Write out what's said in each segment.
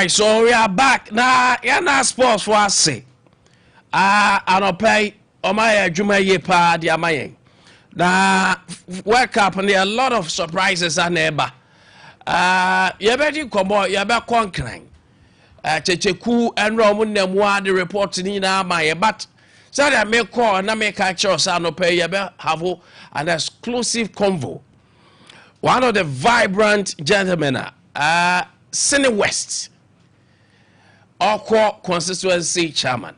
Alright, so we are back. Now, yana sports for us say. Anopay, Omaya Juma Yepa, the Amaye. Now, World Cup, and there are a lot of surprises and neighbor. You better come out, you better conquering. Checheku and Roman Nemwa, the reporting in Amaye, but so that may call and I may catch us, Anopay, you better have an exclusive convo. One of the vibrant gentlemen, Sene West, Oko constituency chairman.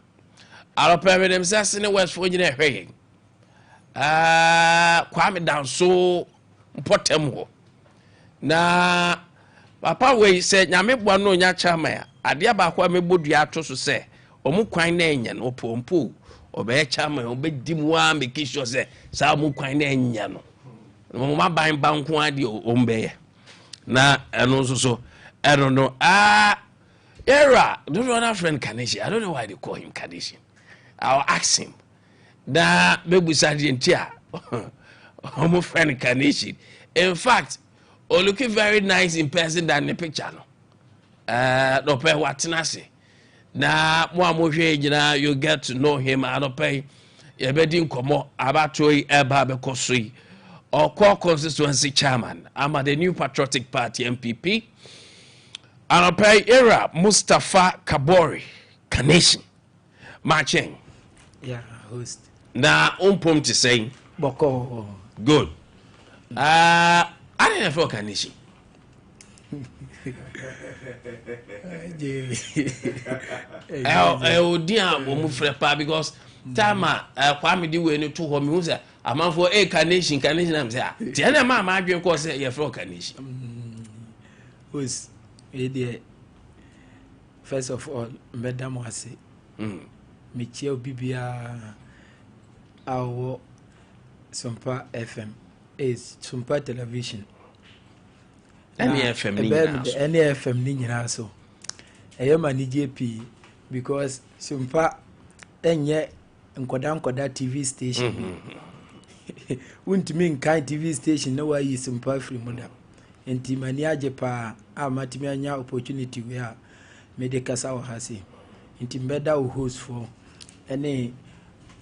I'll permit him say Sene West for you hey. Kwame down so potemo. Na papa we said nyame bua no nya chairman. Ade aba kwa me bodua to so say omu kwan na enya no pompo obe chairman obedi mu a make sure say sa omu kwan na enya no. Mo ma ban banko ade ombe na eno so I don't know. Era, don't you want a friend Kaneshi? I don't know why they call him Kaneshi. I'll ask him. Da maybe Sargentia. My friend Kaneshi. In fact, looking very nice in person than the picture. No pay what nasi. Na mwa you get to know him. I don't pay. You bedding komo abatoi eba bekosui. Or core constituency chairman. I'm at the New Patriotic Party MPP. And pay era Mustafa Kabori Kanation Marching. Yeah, host. Na umpum to say Boko. Good. I didn't feel Kanation. Oh dear, Mufrepa because Tama Kwame di we no to home who say a man for a Kanation I'm say. Tiana mama I drink course you feel Kanation. Host. First of all, Madam Wasi, Michel Bibia, our Sompa FM is Sompa Television. Any FM, any FM Nina so. I am an EJP because Sompa and yet Nkoda TV station. Wouldn't mean kind TV station, no way is Sompa free model. Enti mania jepa amatimi anya opportunity where medekasa wo hase enti mbeda wo host for ene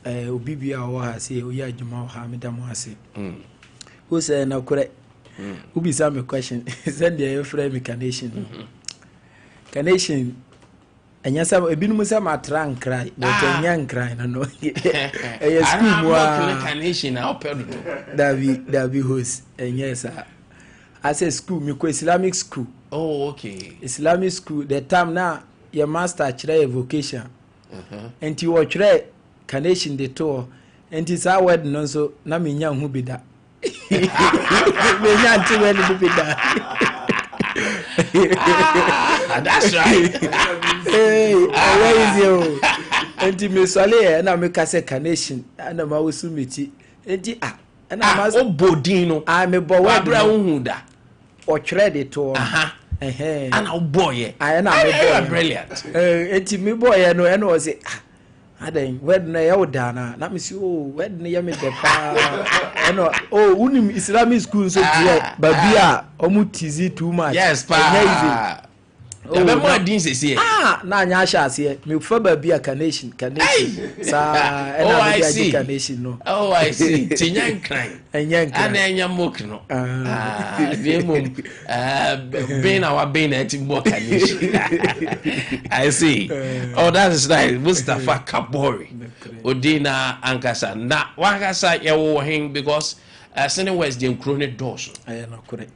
obibia wo hase oya adwuma wo ha medam hase who say na kore ubisa me question send the frame Carnation Carnation anya sam ebinum sam atran cry but anya cry na no yes school wa Carnation na opedo Davi host anya sa I say school, me go Islamic school. Oh, okay. Islamic school. The time now, your master try vocation. And you watch try Carnation the tour. And it's our wedding also. Na me nyang who be that. Me nyang too well who be that. That's right. Hey, where is you? And me swale na me ka say Carnation. Na ma wo sumiti. And na Bodino. I'm a boy. Abraham or trade it to and our boy. I am brilliant. It's me boy, and was it. I didn't when I owe Dana, not Miss you, when the Yami the oh, Unim Islamic school so Babia, Omutizi too much. Yes, pa. Oh, I didn't say na nyasha here. Me for Babia Carnation. Sa oh, I see. Carnation no. Oh, I see. Tinyan crying. And yan mokno. Being our being at Carnation. I see. Oh, that is nice. Mustafa Kabori. Odina Ankasa. Na Wakasa Yawo because Sene West the chronic doors. I am not correct.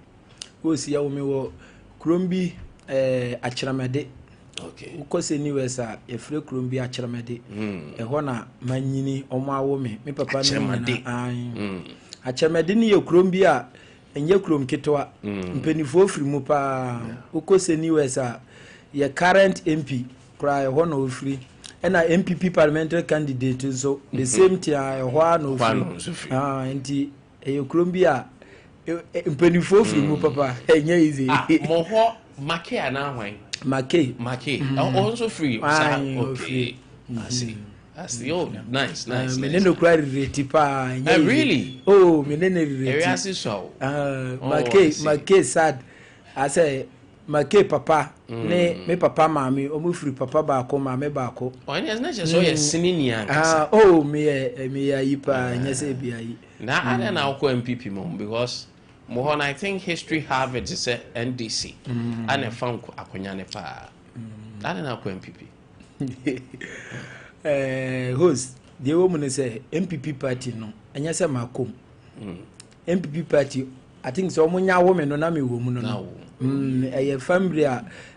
Who see how me wo Krombi Achiramede. Okay. Because anywhere sa e free Krombi Achiramede. E ho na manyini omo awo me papa me Achiramede ni ye Krombi a enye Krom ketwa mpenifo firi mu pa ukose anywhere sa ye current MP cry ho na ofiri and a MPP parliamentary candidate so the same thing e ho na ofiri enti e Krombi a mpenifo firi mu papa enye easy mo ho make na hwan make also free okay I see that's the old nice me no cry rate pa really oh me no rate area so make sad I say make papa ne me papa maami omo free papa baako maame baako Onye na so ye sinini ah oh me ayi pa nyese bi ayi na ana na akọ MPP mo because mo I think history Harvard is a NDC ana fan akonya ne pa ana na akọ MPP host the woman say MPP party no enya se makom MPP party I think so omunya woman no na me wo mu no a family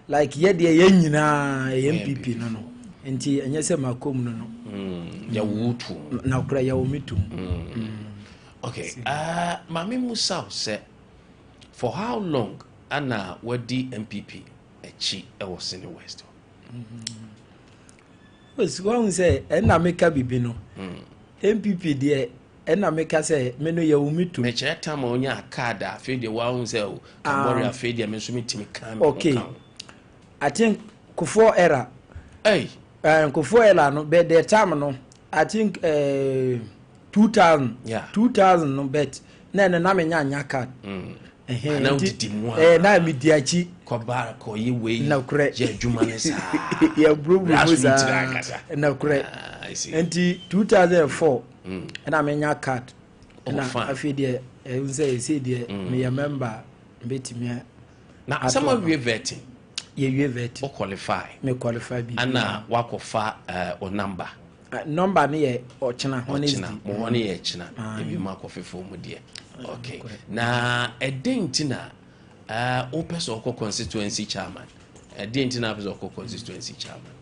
like ye de ye nyina MPP no enti enya se makom no ya wutu na kura ya omitu okay mami musa say for how long ana wadi MPP echi e was in the west was one say na meka bibi no MPP de na meka say me no ya omitu me che time onya card afi de wa hun say o kabori afi de me so mitimi kan okay I think Kufo era hey Kufo era no be the time no I think 2000 no bet na me nya card na udidi mu na me diachi ko bar ko yi we na kure je adwuma ne sa ya bro na kure enti 2004 na me nya card na afi de say de me ya member betimi na some we vetting ye vetting o qualify me qualify bi ana wakofa o number number ne ye ochina honestly mo woni ye china ebi ma kofefo mu de okay na edentina o person ko constituency chairman edentina person ko constituency chairman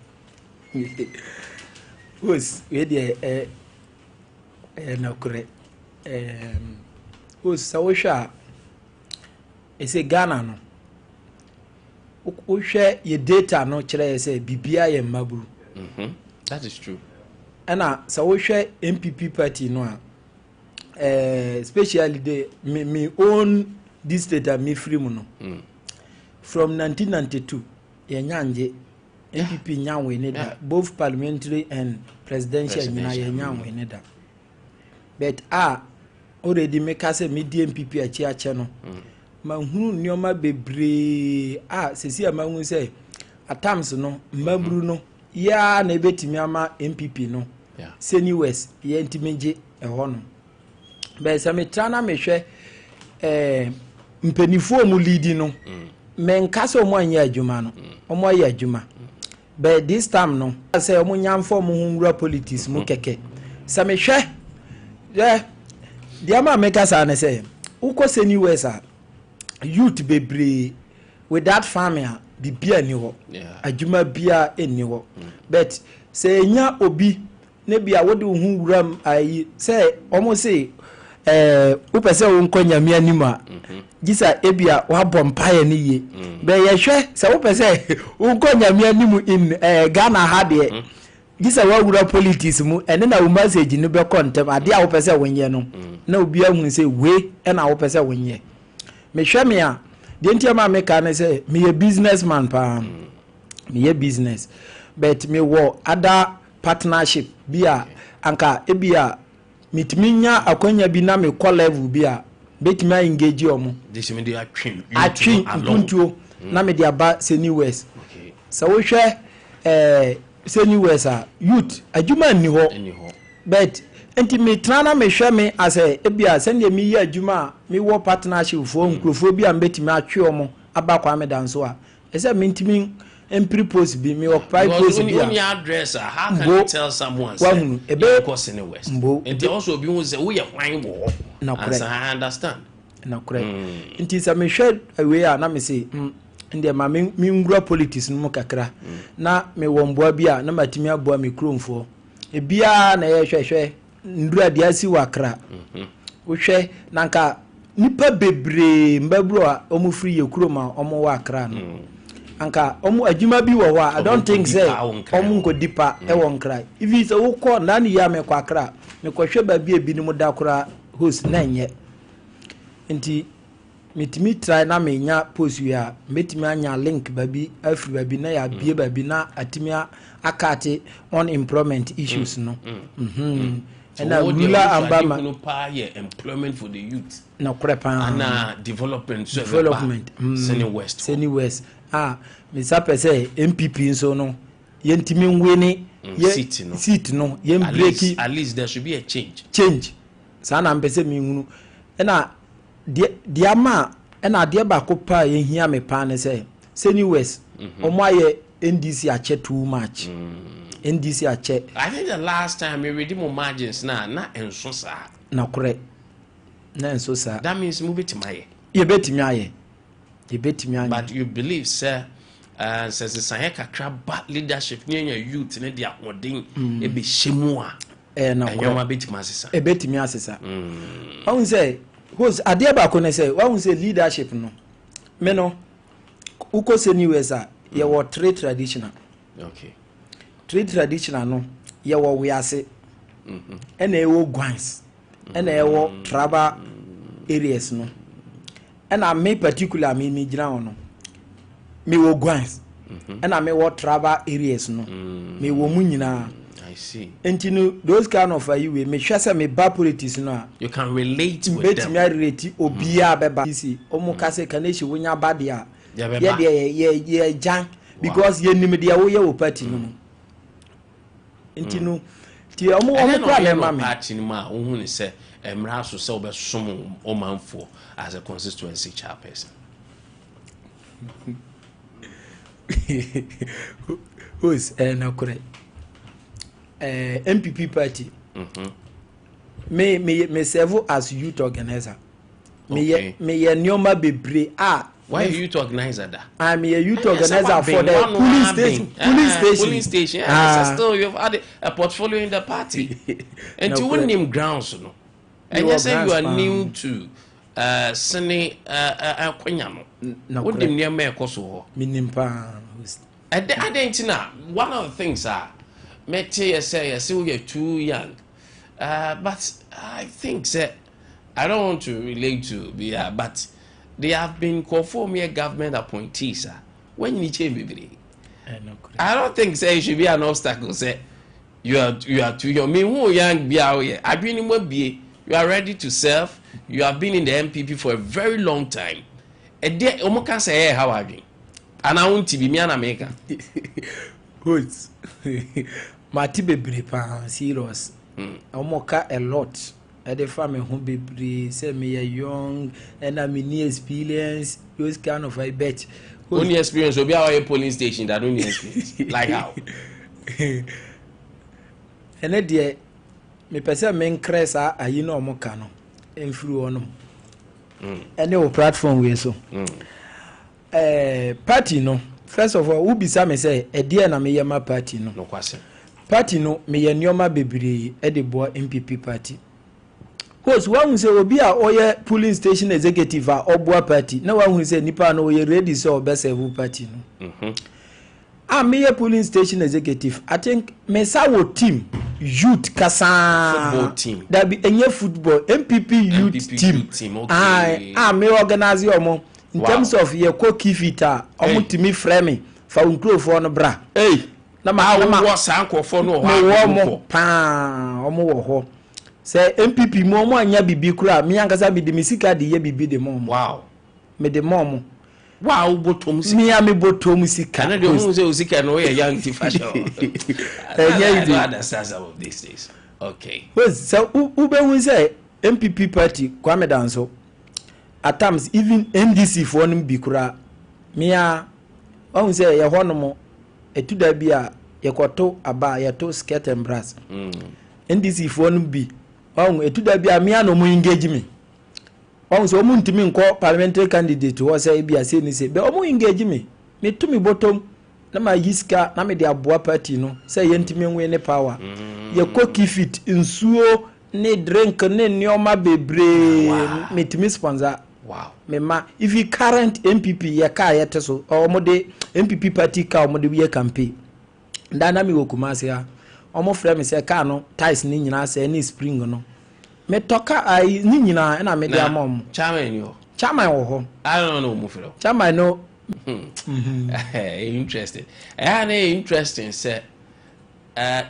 was we de na kure was sawosha ese Ghana no o hwe ye data no kire say bibia ye maburu that is true ana sawosha MPP party no especially the me own this state me free mu no from 1992 ye nyanje MPP nyanwe ne da both parliamentary and presidential nyina ye nyanwe ne da but already make us a media MPP achi no mahunu nioma bebre sesi amahunu say at times no mabru no ya na ebetimi ama MPP no Seni West ye ntimenje eho no be se metrana mehwe mpenifo mu lead no menkaso mo anya adwuma no omo ya adwuma but this time no say omo nyamfo mo hunwura politics mu keke se mehwe dia ma mekasa na say uko Seni West youth bebre with that family bibia ni ho adwuma bia eni ho but say nya obi ne bia wode hu wuram ayi say omo say upese wo nkonya mi anima gisa ebia wa bompaye ne ye be ye hwe say upese wo nkonya mi animu in Ghana ha de gisa wa wura politics mu ene na wo message ne be kontem ade a upese wonye no na obi ahun say we na upese wonye me hwe me a de ntia me ka ne say me ye businessman pa me ye business but me wo other partnership bia anka ebia mitiminya akonya bi na me call level bia betimi engage omo this me dey atwin puntuo na me dia ba Seni West okay so wo hwe Seni West youth adwuma ni ho but enti me trana me hwe me as ebia sende me yi adwuma me wo partnership fo nkrofo bia betimi atwe omo aba kwa me danso ese me ntimi empropose be me occupy post be on your address how can you tell someone say because in the West and also be who say we are fine wo na correct I understand na correct nti sa me hwe away na me say ndie ma me ngura politics no kakra na me womboa bia na matimi aboa me kromfo e bia na ye hwehwe ndura dia si wakra wo hwe nanka nipa bebre mbabro a omu free ye kroma omu wakra no anka omu adwuma bi wo ho I don't think say omu nko dipa e won kra if is wo ko na ni ya me kwa kra me ko hwe ba bi ebinim da kra host na nye nti mitimi try na me nya post wi a metimi anya link babi afri babi na ya bie babi na atimi akate on employment issues no and a ruler ambama employment for the youth na krepa and development Seni West Mr. Pese MPP so no yentimi nwene seat no yem breaki at least there should be a change sana mpese mi hunu na dia ma na dia ba ko pa yehia me pa ne say Seni West omo aye NDC ache too much NDC ache. I think the last time we read more margins na enso sa na kore na enso sa that means move it my ye betimi aye but you believe sir says the Saheka crab bad leadership near your youth ne dia odin e be shemu a na kore ma betimi asesa e betimi asesa won say host ade ba ko ne say won say leadership no me no uko Seni West ye wo trade traditional okay trade traditional no ye wo wiase ena e wo guans ena e wo tribal areas no ena me particular me gina no me wo guans ena me wo tribal areas no me wo mu nyina I see entinu those kind of you we me hwese me ba politics no you can relate with them them me relate obia beba see omo kase kaneshi wonya bade a ye jan because ye nim de wo ye wo party no entinu ti omo kwa le ma me party no ma wo hu ni se emra so se obesom o manfo as a constituency chairperson. Who's na kure MPP party me serve as youth organizer me ye nyoma bebre why are you youth organizer da? I'm a youth organizer for the police station. So still you've had a portfolio in the party. And to win name grounds, no. And you say you are new to Seni Kwanyano. What the near me koso? Minimpa. One of the things are Mete say you're too young. But I think that I don't want to relate to but they have been conforming government appointees. When you change, I don't think say it should be an obstacle. Say you are too young. Me who young be out here. I've been in be. You are ready to serve. You have been in the MPP for a very long time. And there, Omoka say, how are you? And I want to be me an American. Hoods. Mati bebre pa serious. Omoka a lot. At the family home be say me a young and I'm in experience. Those kind of I bet. Only experience will be our polling station that only experience. Like how? And then dear me person men cresa a you know moka no enfru ono. And the platform we so. Party no. First of all, who be some say a dear na me yama party no. No question. Party no me ye nyoma bebre e de boa MPP party. Cause one say obi a oye polling station executive a obua party. Na one say nipa no oye ready so obesevu party no. Me a polling station executive. I think me sa wo team youth kasa football team. That be enye football MPP youth team. Okay. Me organize omo in terms of ye ko kifita omo timi frame fa unkro for no bra. Hey. Na ma wo sanko for no ho pa omo wo ho. Say MPP mo anya bibi kura me ankasa bi de misika de ye bibi de mo. Wow. Me de mo. Wow, bottom sika. Me am bottom sika. Na de who say sika no we young ti fashion. I don't understand some of these days. Okay. Well, so ube we say MPP party Kwame Danso at times even NDC for no bi kura me a won say ye hono etuda bi a ye koto aba ye to skirt and brass. NDC for no bi won etuda bi a me a no mo engage me. Won so mo ntimi nko parliamentary candidate wo say bi a say ni say be o mo engage me to me bottom na ma yiska na me de aboa party no say ye ntimi nwe ne power ye koki fit nsuo ne drink ne nyoma bebre me timi sponsor. Wow. Me ma if you current MPP ye ka ye teso o mo de MPP party ka o mo de we campaign ndana mi wokumase a o mo frɛ me say ka no ties ni nyina say ni spring no me toka ai ni nyina na me de amom chairman yo wo ho I don't know mo frɛ chairman no interesting interesting say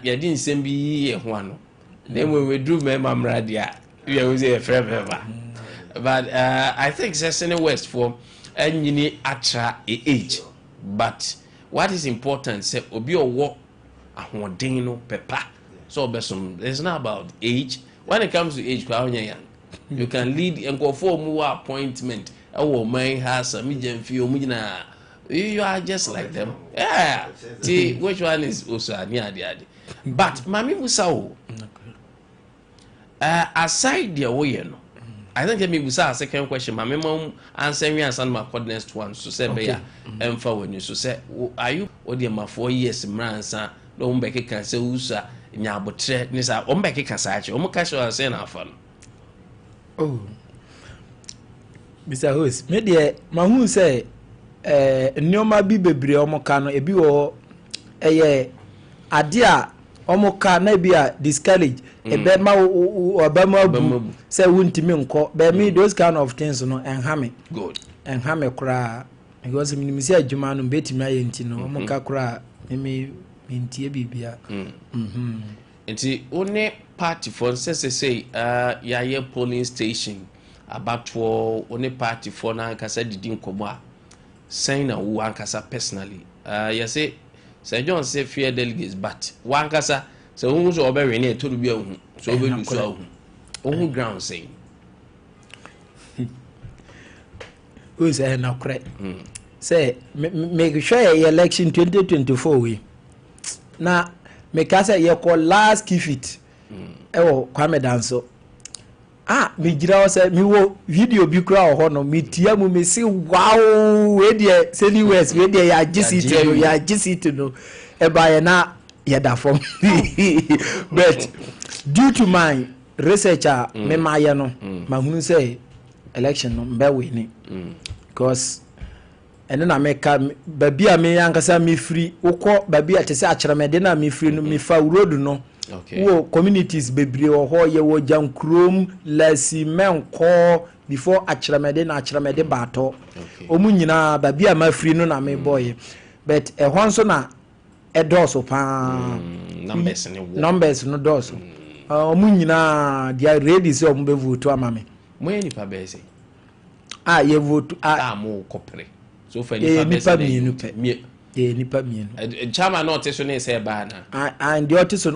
ye din sem bi ye ho ano Then when we do Mamradia, we will say a forever. But I think Sesame West for any atra age. But what is important, say, Obi or walk a hodino pepper. So, it's not about age. When it comes to age, you can lead and go for more appointment. Oh, my has a medium few. You are just like them. Yeah. See, which one is also near the other. But, Mammy Musao, aside the way, I think let me was a second question. My mom answer me and send my next one. So say, "Beya, for when you so say, are you or the ma 4 years mansa? Don't make it can say usa nyabotre nisa. Ombeke kasachi. Omukasho say na fun." Oh, Mr. Host, me dear, my who say, Nyoma bi bebre omoka no ebi wo ade a omoka na bi a discourage ebe ma obama bu say wuntimi nko be me those kind of things no enhame good enhame kura because minimisi adwuma no betimi ayenti no omoka kura me ntie bibia enti one party for say ya ye polling station about one party for na kasa didi nkomo a saying na wo ankasa personally you say Sir John say fear delegates but one kasa so who so obere na to bi ahun so we lu so ahun ground saying who say na correct say make sure your election 2024 we na make us say your last kifit ewo Kwame danso me gira o say me wo video bi kura ho no me tia mu me say wow we dey seni west we dey ya gisito no e ba ye na ye da form but due to my research me maye no ma hunu say election no mbe we ni because ene na me ka babi a me yankasa me free ukọ babi a tese akyeremede na me free no me fa road no. Okay. Wo communities bebre wo ho ye wo jankrom lasi menko before akyeremede na akyeremede bato omu nyina babi a ma free no na me boy but e ho nso na e doso pa numbers no doso omu nyina dia ready say omu be vote amame mo ye nipa be say ye vote mo kopre so fa nipa be say nipa mienu chama no teso ne say ba na and the otiso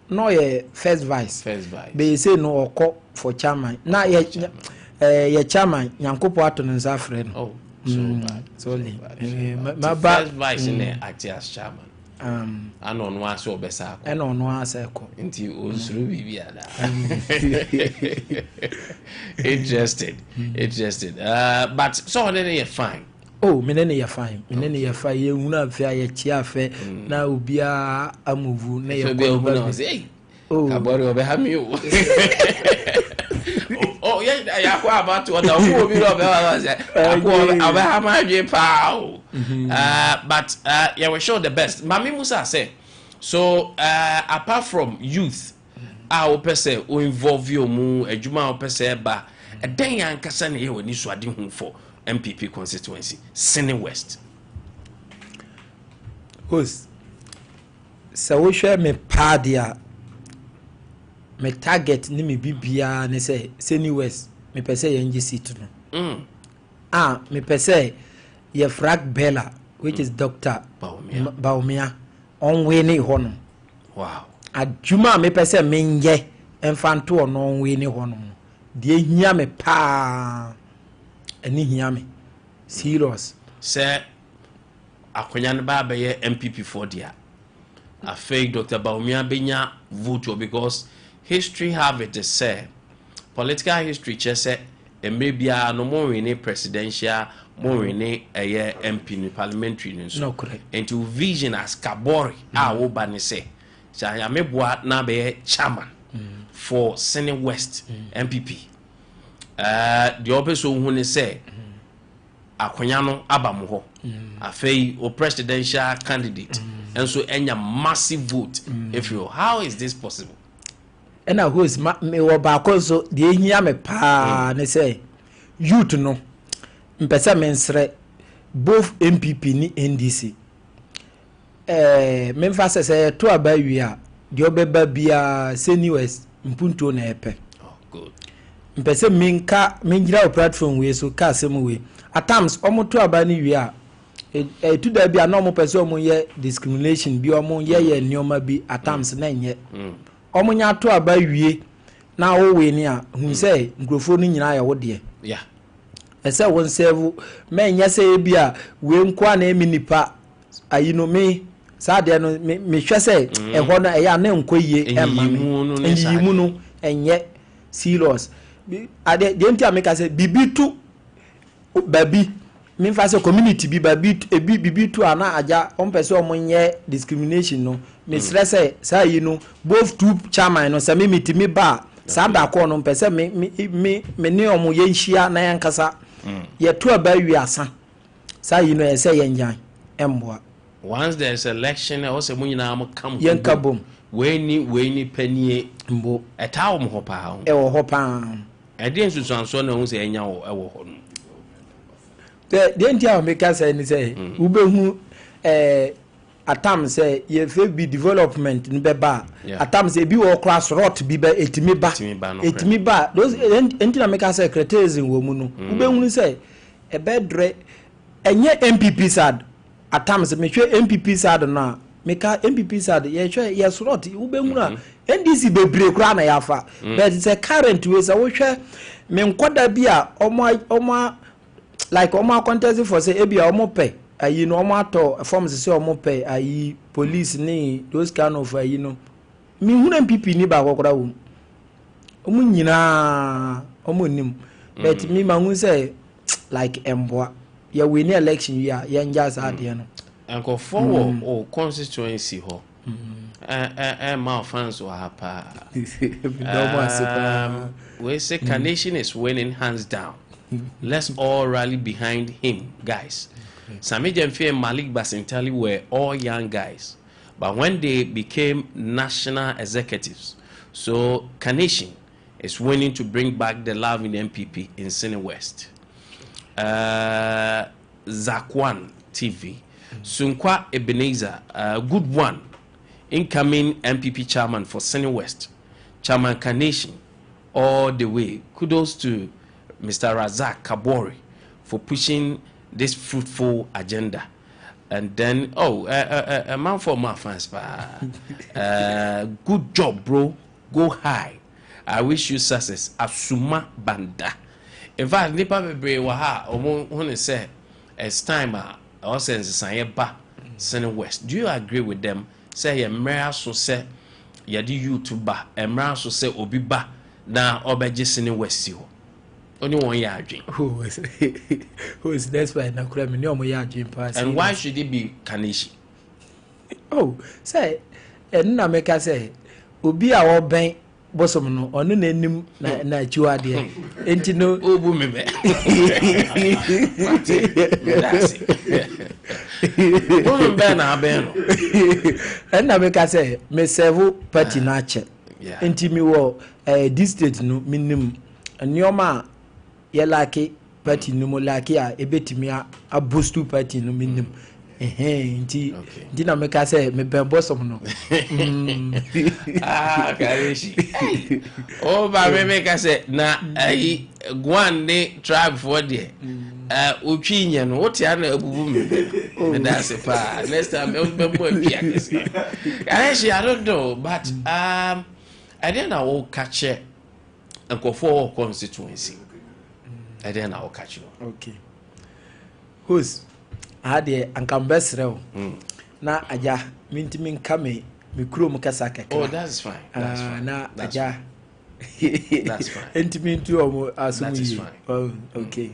no ye first vice be say no okọ for chairman na ye chairman yankopo ato nza afre no oh so bad so my first vice ne act as chairman ano no ase obesa ko eno no ase ko nti onsuru bibia da interested but so then you fine. Oh, menene ya fine. Menene ya fine. Ye huna afia ye chia afe na obia amuvu na ye ko ba say. Oh, kabori obe ha mi o. Oh, ya kwa about what the obi no be wa say. Akwa obe ha ma dwe pa o. But we show the best. Mami Musa say. So apart from youth, o pese o involve you mu adwuma o pese ba. Den ya nkasa na ye woni so ade hu for MPP constituency, Sene West. Who's so we share me padia me target ni me bibia ne say Sene West me pese yenji seat no. Me pese ye frag Bella which is Dr. Baumia on we ni hono. Wow. Adwuma me pese menye emfanto on we ni hono. Die hia me pa any hear me serious say akonya ba be ye MPP for dia I fake Dr. Baumia benya vote because history have it to say political history che say maybe no more in presidential more in a MP in parliamentary no correct and to vision as kabori wo ba ne say say ya meboa na be chairman for Senate West MPP the opposite who say akonya no abam ho afei o presidential candidate and so enya massive vote if you how is this possible and who is me wo ba ko so de hia me pa ne say youth no mpesa mensre both MPP ni NDC me mfa say to aba wi a dio beba bia seni west mpunto na epe. Oh good. Mpese mingira platform we so ka asem we. At times omoto abani wi a to da bia na omopese omo ye discrimination bi omo ye nioma bi at times na nye. Omo nya to aba wie na wo we ni a hu say nkrofo ni nyina ya wo de. Yeah. Ese won serve me nya say bia we nkwa na emi nipa ayino me saade no me hwe say ho no eya na nkoyie enyimu no enye serious ade de ntia me ka say bibitu babi me fa say community bi babi bibitu ana aja on person omonye discrimination no me stress say yi no both two chairman no say me mitimi ba saada ko no pese me ne omo ye nhia na yankasa ye to aba wiasa say yi no ye say yenjan emboa. Once there's election, also when you now come Yankabum. When you penny mbo a town hopper. Hopa. I didn't so no say now. The entire make us say, Ube at times say, ye be development in Beba. At times a be or class rot be etimiba. Those entire make us secretaries in Womuno. Ube say a bed re and yet MPP sad. At times me hwe MPP sad na meka MPP sad ye hwe ye sorot ubemura NDC bebre kura na yafa but it's a current way so hwe me nkoda bia omo like omo contest for say ebia omo pay ayi no omo ato forms say omo pay ayi police ni those kind of ayi no me huna MPP ni ba kokora wo omo nyina omo nim but me ma hu say like emboa ya we ni election ya njas ade no enko forward o constituency ho my fans were happy we say Carnation is winning hands down. Let's all rally behind him, guys. Sami Jemfe and Malik Basintali were all young guys, but when they became national executives, so Carnation is winning to bring back the love in MPP in Sene West. Zakwan TV, Sunkwa Ebenezer, good one, incoming MPP chairman for Sene West, Chairman Carnation, all the way. Kudos to Mr. Razak Kabori for pushing this fruitful agenda. And then, a man for my fans, good job, bro. Go high. I wish you success. Asuma Banda. In fact, nipa bebre waha omo say it's time our sense ba Sene West. Do you agree with them? Say ye mera so say ye di YouTuber, mera so say obi ba na obeje Sene West ho. Only one year adwin. Who is that's why na kura me ni omo ya adwin pass. And why should it be Carnation? Oh, say na make say obi a wo ben bosom no onu na enim na chiwa de enti no obu me be that's it obu be na be no and na make say me serve party na che enti mi wo this state no minim anioma ye like party no mo like a ebetimi a boost party no minim nti na make say me ben bosom no Kareshi oh ba me make say na ai gwan ne tribe for there otwi nye no wote ana abubu me that's it pa next time we be more bia Kareshi I don't know but I didn't know catch and go for constituency I didn't know catch you okay who's Ade Akambesrew na aja mintimi nkame me kurom kasa keke. Oh that's fine. That's fine. Na aja that's fine. Entimi ntu omo asumi. That is fine. Oh okay.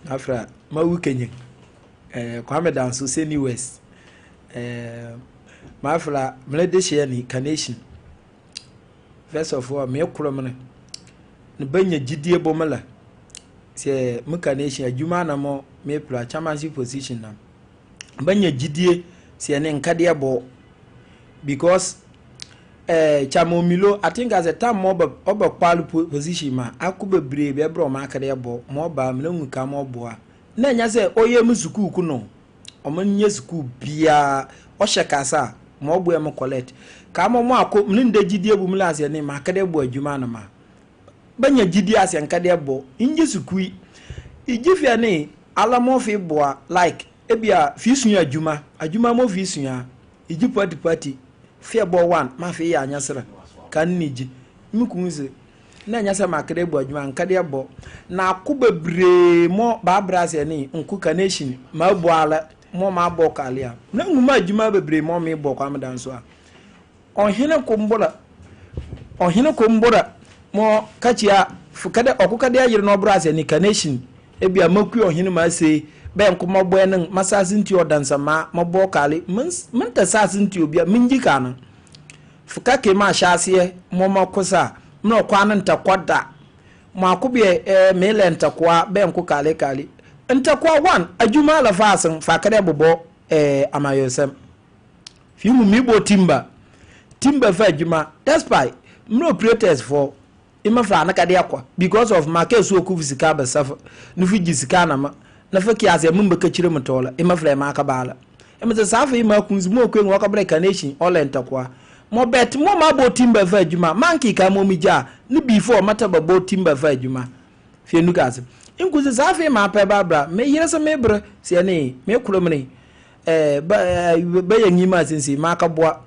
Afra mawu kenye. Kwame danso Sene West. Mafra mlede share ni Carnation. First of all me kurom ne banya gidie bomala. Se Carnation adwuma na mo me pro chairmanship position na banya gidie se ne nkade bo because chamomilo I think as a time mo oba qual position ma akubebre be bro ma kade bo mo ba me nwu ka mo bo a na nya se oye musuku ku no omonye school bia o shekasa mo bo em collect ka mo akọ mnde gidie bu mlase ne ma kade bo adwuma na ma banya gidie ase nkade bo inji school igifia ne alamo fi boa like ebia fi sua adwuma mo fi sua igi party fi bo one ma fi ya anyasra kan niji mkunze na anyasa makade bo adwuma nkade bo na akubebre mo ba brase ne nku kanation ma bo ala mo ma bo kalia na nguma adwuma bebre mo me bo kwa medanso a ohene kombora mo kachia fukade okukade ayire no brase ne kanation ebia maku ohene ma sei ben kuma bo enen masasinti odansa ma bo kali menta sasinti obia minjika na fuka ke ma hyase mo makosa no kwana ntakwada mo akobie mele ntakwa ben ku kali ntakwa one adwuma la fasen fakade bobo amayosem fimu mibo timba fa adwuma despite no operators for imafra na kade akwa because of market so ku fisika ba safa no fiji sika na fa kiase mumba ka chire mutola imafra ma aka bala emze safa ima kunzumo kwen waka break nation all entakwa mo bet mo ma bo timba fa adwuma manki ka mo mija ni before mata ba bo timba fa adwuma fi nu gaze inkuzi safa ima pa babra me yiresa mebre se ne me kuromne ba yanyima sensi ma aka boa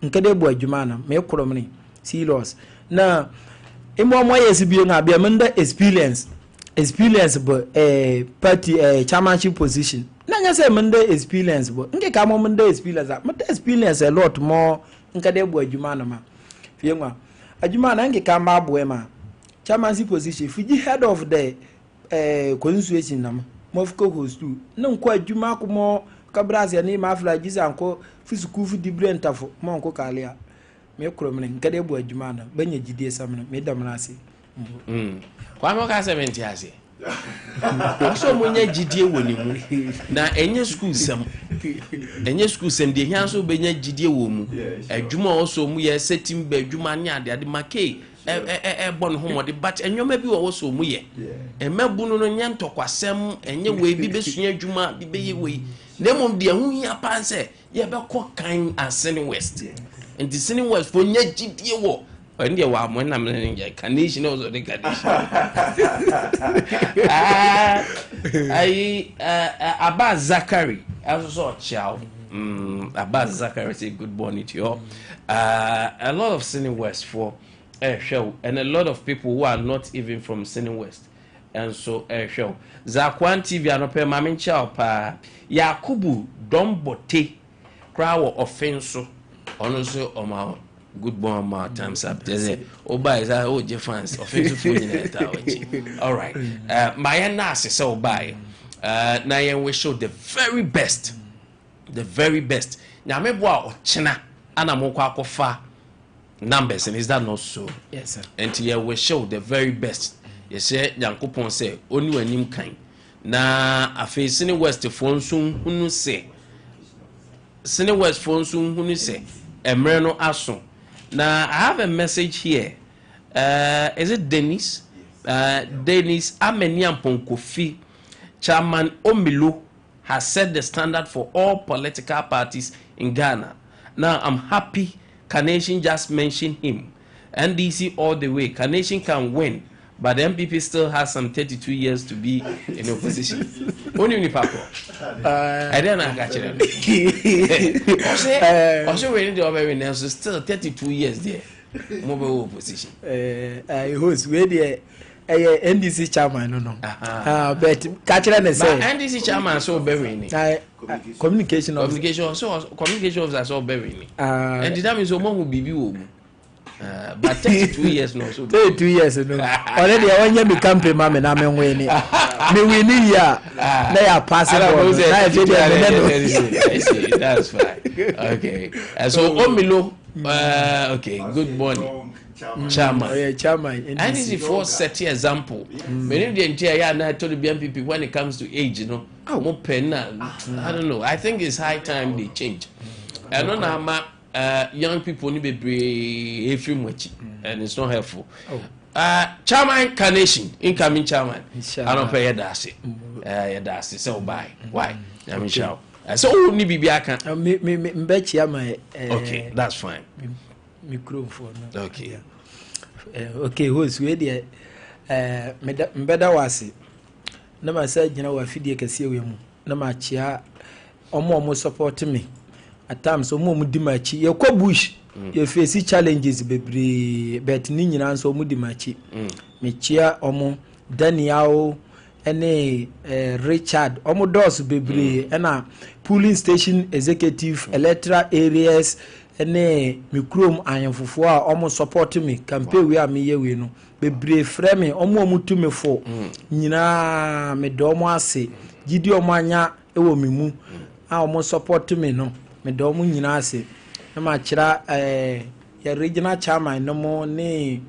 nkade bo adwuma na me kuromne serious na imo mo yes bi nga bia menda experience bo party chairmanship position na nya say menda experience bo nke ka mo menda experience a lot more nkade bo adwuma na ma fie nwa adwuma na nke ka ma bo ma chairmanship position fiji head of the constitution na mo fiko host na nko adwuma ko mo kabrazia ni ma afla giza nko fisuku fu dibrentafo mo nko kalia me kromne nkade bo adwuma na banya gidie samna me damna ase kwa mo ka 70 ase so mo nya gidie woni mu na enye school sem de hia so benya gidie wo mu adwuma oso mu ye setim ba adwuma ne ade make bon homode but enyoma bi wo so mu ye emabunu no nya ntokwasem enye we bi besua adwuma bi beye we nemom de hu hia panse ye be ko kan asene west and the Sini West for nya gidie wo and ya wa mo na me nya kanation also the kanation Aba Zakari also chow Aba Zakari say good morning to you a lot of Sini West for show and a lot of people who are not even from Sini West and so show Zakwan TV anope mame chow pa Yakubu Dombote krawo offense ono so oma good boy ma times up there oba is je fans offensive phone in that all right my nurse so buy na yen we show the very best na me boa ochena ana mo kwa akofa numbers and is that not so? Yes sir. And here we show the very best you say yankopon say oni wanim kan na afi Sini West phone so hunu say Sini West phone so hunu say emre no aso. Now I have a message here. Is it Dennis? Dennis Ameniampon Kofi, Chairman Omilu, has set the standard for all political parties in Ghana. Now I'm happy Carnation just mentioned him. NDC all the way. Carnation can win, but the MPP still has some 32 years to be in opposition. Only Papa. I don't know. Also, we need to have still 32 years there. Mobile opposition. I host where the NDC chairman, no. But Catherine said NDC chairman so burying communication officers so burying. And the time is a will be you. But 32 years no so 32 years no already I want you campaign mama na me win me win ya na ya pass it on I see that's fine okay so Omilo okay good morning chairman and this is for set example many the entire ya na told the MPP when it comes to age you know more pen I don't know I think it's high time they change I don't know how young people need to be and it's not helpful. Chairman Carnation, incoming chairman. I don't pay that's it. So bye. Why? Yamisha. So who need be aka? Me mbechia my Okay, that's fine. Microphone. Okay. Okay, host we dey mbeda wase. Na ma say gina wa fidie kase we mu. Na ma chia omo support me. At times omo di machi ye ko bush. Ye face challenges bebre but ni nyina nso omo di machi. Me chia omo Daniel ene Richard omo dos bebre ena polling station executive electoral areas ene me krom ayenfofo a omo support me campaign we a me ye we no bebre frɛ me omo tu me fo nyina me do omo ase gidi omo anya ewo me mu a omo support me no me do omo nyina ase na ma kira ya regional chairman no mo ne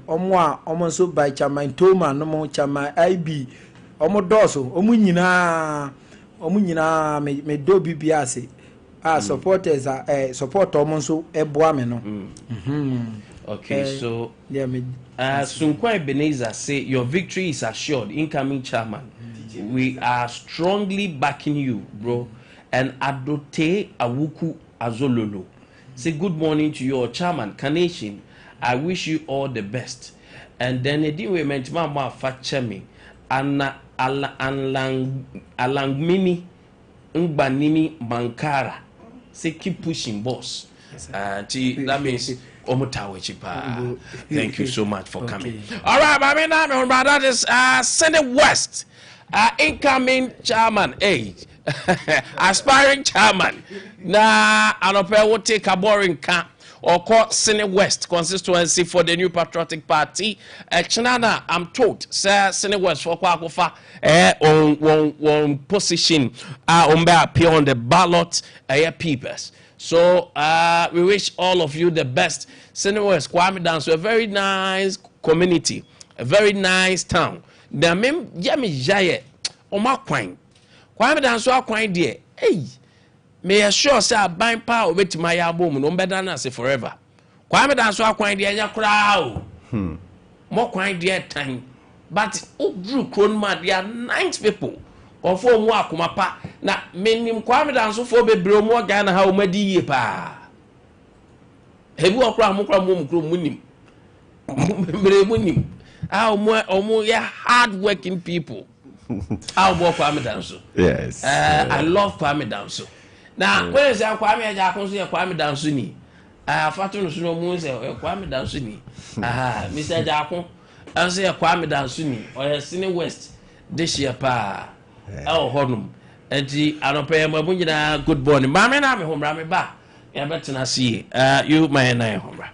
omo so by chairman Toma no mo chairman IB omo doso omo nyina me do bibia ase supporters support omo so eboa me no Okay, so yeah me Sunkwa Ebenezer say your victory is assured, incoming chairman. We are strongly backing you, bro. And Adote Awuku Azololo say good morning to your chairman Carnation. I wish you all the best. And then a deal we meant mama fachemi Anna Alangmini Ngbanini Mankara. Say keep pushing, boss. That means thank you so much for coming. All right, my name that is Senate West, incoming chairman, aspiring chairman. Na anope will take a boring camp or call Senate West constituency for the New Patriotic Party. Chinana, I'm told, sir, Senate West for Kwakofa on position appear on the ballot papers. So we wish all of you the best. Senate West Kwame Danso, a very nice community, a very nice town. The mem Yami Jaye Oma Kwine. Kwame Danso Kwine dear. Hey, may assure say I bind power with my album, no better than say forever. Kwame Danso Kwine dear crowd. More Kwine dear time. But Drew Kronma, they are nice people. Confirm wa kumapa na menim Kwame Danso fo bebre mo Ghana ha o madi ye pa hebu okra mo kra mo kro munim bebre munim omo ya hard working people how mo Kwame Danso. Yes, I love Kwame Danso. Now when say Kwame aja kon so ye Kwame Danso ni fatu no so no mo say Kwame Danso ni Mr. Jakon an say Kwame Danso ni o Senate West this year pa honum enti anope mabu nyina good morning mama na me homra me ba ya betena see you my na homra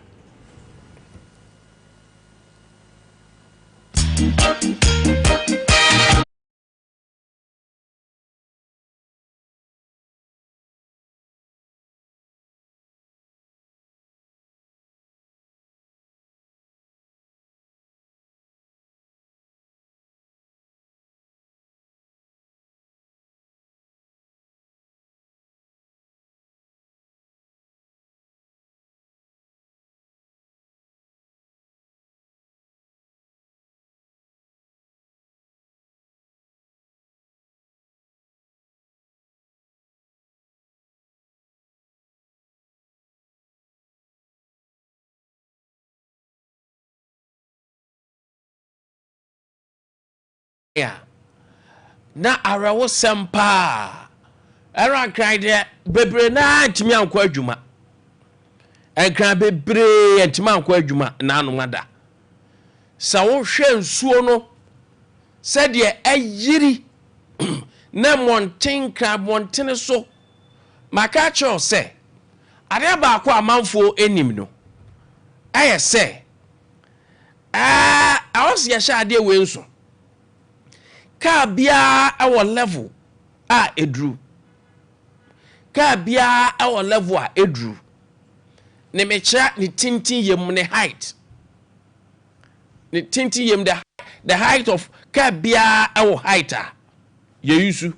yeah na arawo sempa era kan de bebre na ntimi anko adwuma ekran bebre ntimi anko adwuma na anu ada sa wo hwe nsuo no se de ayiri na monten kra monten so maka cho se ade ba akọ amanfo enim no aye se awos ya sha ade we nso ka bia our level edru ka bia our level edru ne mecha ni tintin yem ne height ni tintin yem the height of ka bia our height ye yusu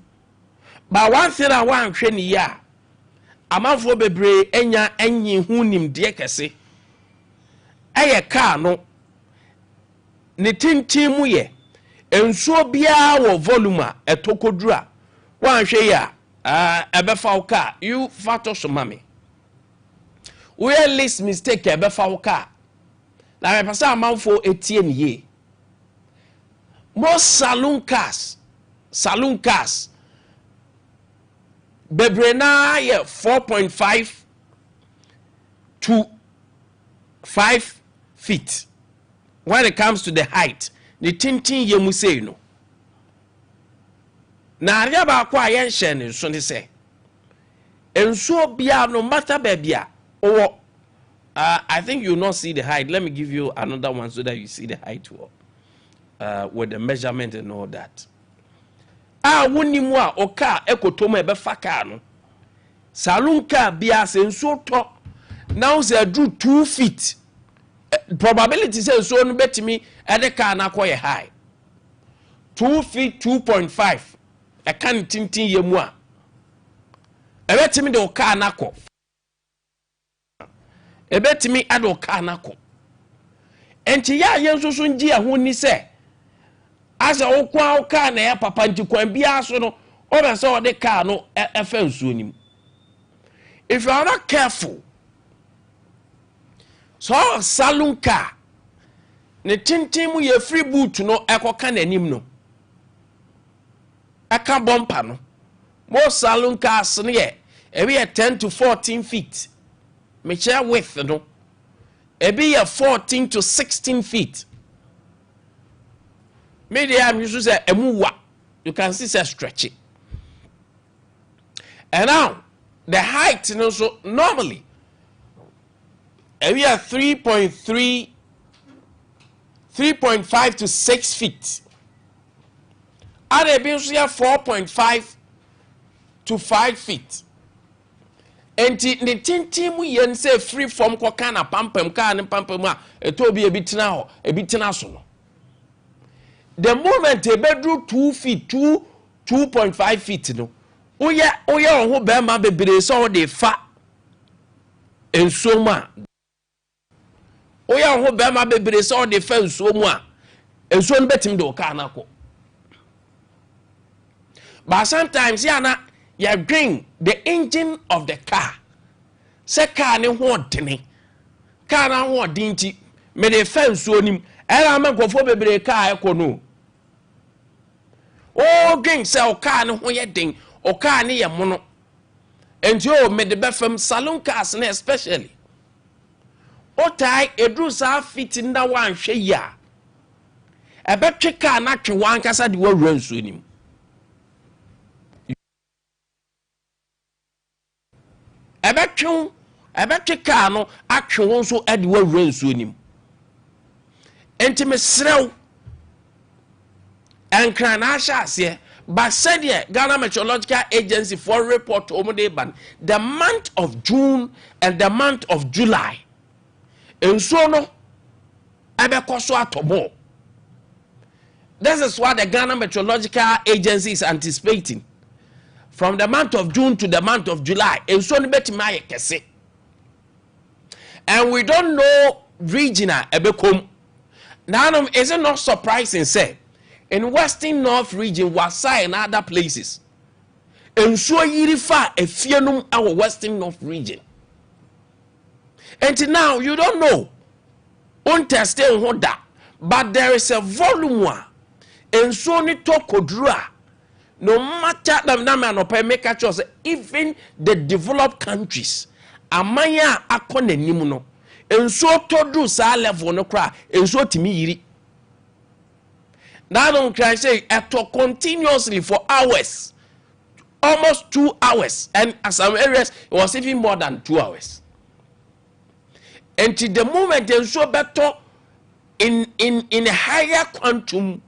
ba one thing I want hwe ni ya amanfo bebre enya enyi hunim de kese eye ka no ne tintin mu ye ensuo bia wo volume a etokodura one hwe ya ebefa car you factor so mame where least mistake ebefa car na me pasa amanfo etie ne ye most saloon cars bebrena ye 4.5 to 5 feet when it comes to the height the tintin ye mu say no na aria ba kwa ye nhye ne so ne se enso bia no matter bia owo I think you will not see the height. Let me give you another one so that you see the height with the measurement and all that. Woni mu a o car ekotomo ebe fa car no saloon car bia se nso to now say do 2 feet probability say so no betimi e de car na koye high 2 feet 2.5 e kan tintin ye mu a e betimi de o car na ko e betimi ade o car na ko enti ya yenso so ngi aho ni se asa okwa car na ya papa nti kwan bia so no o be so de car no efa nsuo nim. If you are not careful, so saloon car ne tintin mu ye free boot no ekoka nanim no aka bumper no mo saloon cars no ye e be 10 to 14 feet me share width no e be 14 to 16 feet medium you say emuwa you can see say stretchy and now the height no so normally we are 3.5 to 6 feet. Are being 4.5 to 5 feet. And the tintin we yen say free from kokana pampem car and pampema it will be a bit now, a bit national. The moment a bedroom 2 feet, 2.5 feet no. Oh yeah, who bear my baby so they fat and so ma. Oh yeah, who bear my baby so they fell so ma. And so bet him do kanako. But sometimes yana you bring the engine of the car. Say car ne want me. Car na want dinti. Me de fell so nim. Era man go for baby car e no. Oh gang say car ne ho ye den. O car ni ye mono enti o me de befam saloon cars na especially o tai edru sa fit nda wan hwe ya e betwe car na twe wan kasa de wawura nsuo nim e betwe car no atwe won so e de wawura nsuo nim enti me serew enkran na ahya ase. But said yeah, Ghana Meteorological Agency for report ban the month of June and the month of July. And so no, atomo. This is what the Ghana Meteorological Agency is anticipating. From the month of June to the month of July. And so no betimaye kese. And we don't know regional ebekom. Now is it not surprising say in Western North region, Wasai and other places. And so yirifa a fianum our Western North region. And now you don't know. Unterstay hoda, but there is a volume. And so ni tokodra. No matter the number of make choice, even the developed countries, amaya akone nimuno. And so to do sa level no cry. And so timi yiri. Now don't cry say it continuously for hours, almost 2 hours, and in some areas it was even more than 2 hours. And to the moment they so better in a higher quantum,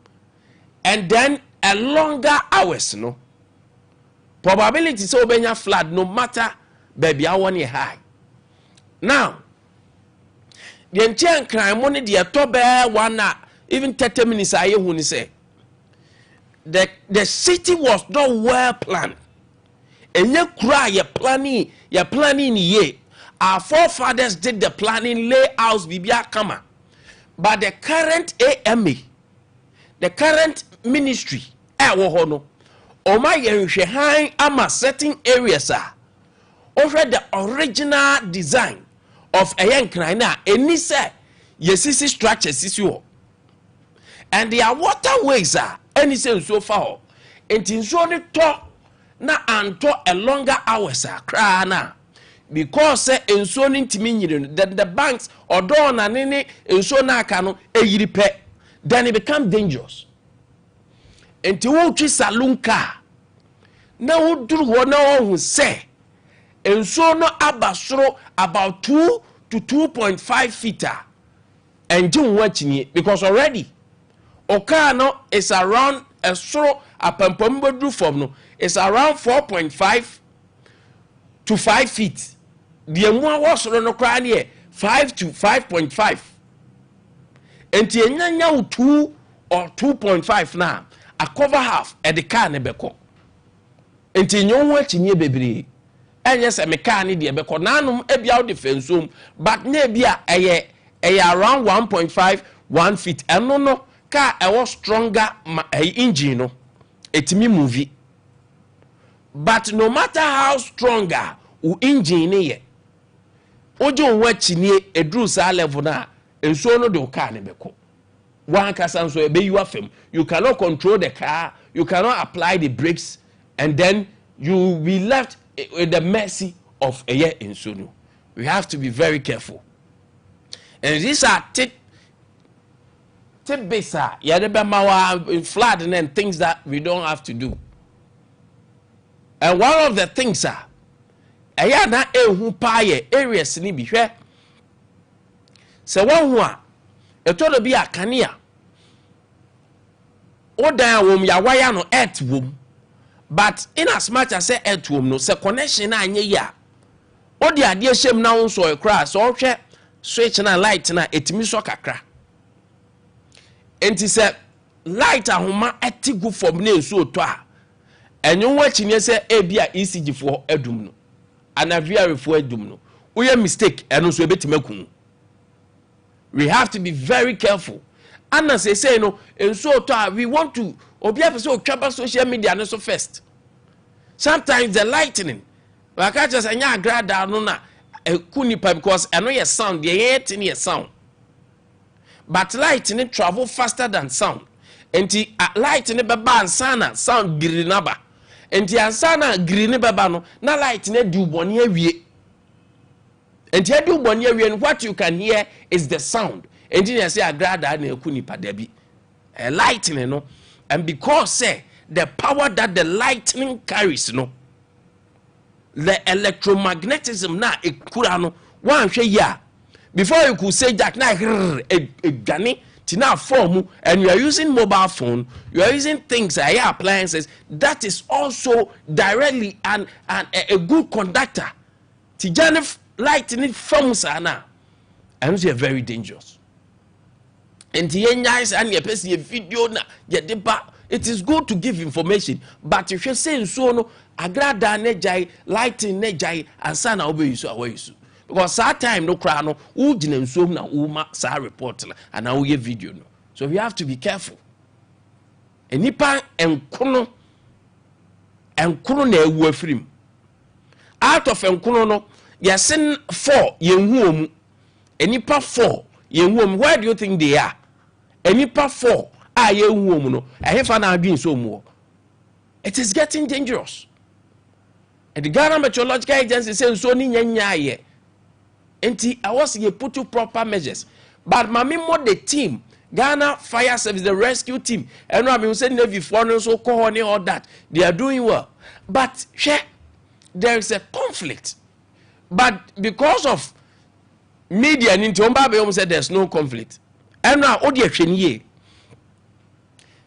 and then a longer hours, no probability so be a flood no matter baby I want high. Now the entire crime money the top one. Even 30 minutes I hear when he say the city was not well planned. And you cry your planning ye. Our forefathers did the planning layouts bibia kama. But the current AMA, the current ministry, oma yenhwe han ama certain areas over the original design of a young na eni say yesisi structure sisi ho and their waterways any say so far enti nso ne to na anto a longer hours kra na because enso ne ntimi nyire then the banks odo na ne enso na aka no eyiri pe then it become dangerous enti wo twi saloon car na wo duru ho na wo say enso no abasoro about 2 to 2.5 feet and jin wachini because already car no is around a soro apampambodu form no is around 4.5 to 5 feet the mu awosoro no kra ne 5 to 5.5 enti enyanya 2 or 2.5 na a cover half at the car ne beko enti nyon wachini bebre enye se meka ne de beko nanum ebia defensom but na ebia eye around 1.5 1 feet eno no car was stronger engine no etimi movie but no matter how stronger u engine ye ojo wachini edru sa level na enso no de car ne beko one kasa so ebe you afem you cannot control the car you cannot apply the brakes and then you will be left with the mercy of a year in Sunu. We have to be very careful. And these are tidbits, flood and things that we don't have to do. And one of the things are, na ehu paye areas ni bihwe. Se wanwa, etodo bi akania. Odan wom ya waya no earth wom. But in as much as say earth wom no, se connection na anye ya. Odi ade shem na won so ekra, so hwe switch na light na etimi so kakra. Enti se light ahoma etigu form na enso to a. Enyo wachine se ebia ECG fo adum no. Anavia fo adum no. Uye mistake eno so ebetimakun. We have to be very careful. Anna say no enso to a we want to obi apese otwaba social media no so first. Sometimes the lightning I can't just anya agrada no na kunipa because eno ye sound the yet in ye sound. But lightning travel faster than sound. Enti lightning beba ansana sound girinaba. Enti ansana girini beba no na lightning du boni awie. Enti adu boni awie and what you can hear is the sound. Enti you say agrada na kunipa debi. Lightning no and because say the power that the lightning carries no the electromagnetism na ekura no wan hwe ya before you could say that na gani tina form and you are using mobile phone you are using things appliances that is also directly and a good conductor tijane lightning forms ana and it's very dangerous and nice and your person video na it is good to give information but if you say so no agrada nejai lighting nejai ansana obe yusu awe yusu because that time no cry no u gina nsuom na u sa report na and now we video no so we have to be careful enipa enkono na ewu afrim out of enkono no yasin 4 yenhu omu enipa 4 yenhu omu where do you think they are enipa 4 yenhu omu no ehefa na adwin so omu it is getting dangerous. And the Ghana Meteorological Agency says so ni nyanya enti I was ye put to proper measures but mami mo the team Ghana Fire Service the rescue team and no be say Navy for so call all that they are doing well but there is a conflict but because of media and into Omba said there's no conflict and now odi ahweniye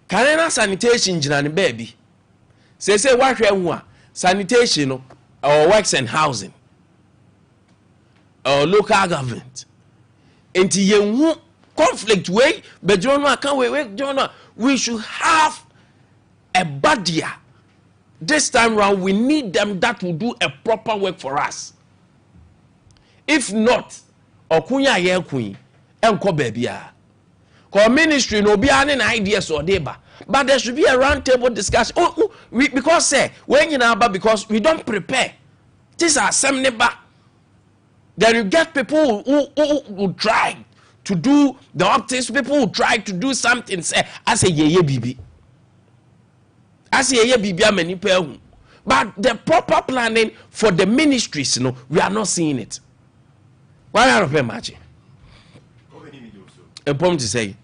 Canada sanitation jina ne baby say wahwe hu a sanitation or works and housing or local government enti yenhu conflict way but you know can we should have a badia this time round we need them that will do a proper work for us if not okunya ye kun enko babia ko ministry no bia ne ideas or deba but there should be a round table discussion. Because say when you know about because we don't prepare. These are some neighbor. Then you get people who try to do the optics. People who try to do something. Say I say ye bibi. I say ye bibi many people. But the proper planning for the ministries, we are not seeing it. Why are you matching? A point to say.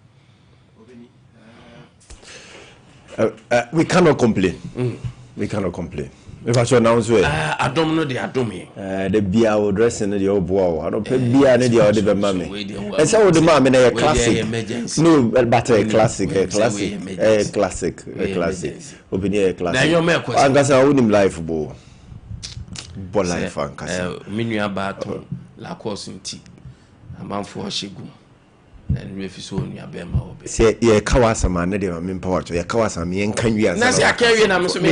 We cannot complain. We cannot complain. If I should announce it, I don't know the Adomi. The beer will dress in the old wall. I don't pay beer and the other mammy. And so the mammy a classic. No, but a classic, a classic. Opinion a classic. I'm going to own him life, bo. Life, and Minya Baton, La Course in tea. A man for Shigu. And refuse on your bema. Say, yeah, Kawasama, Nadia, mean power to your Kawasami and can you? Nancy, I carry an Amazon.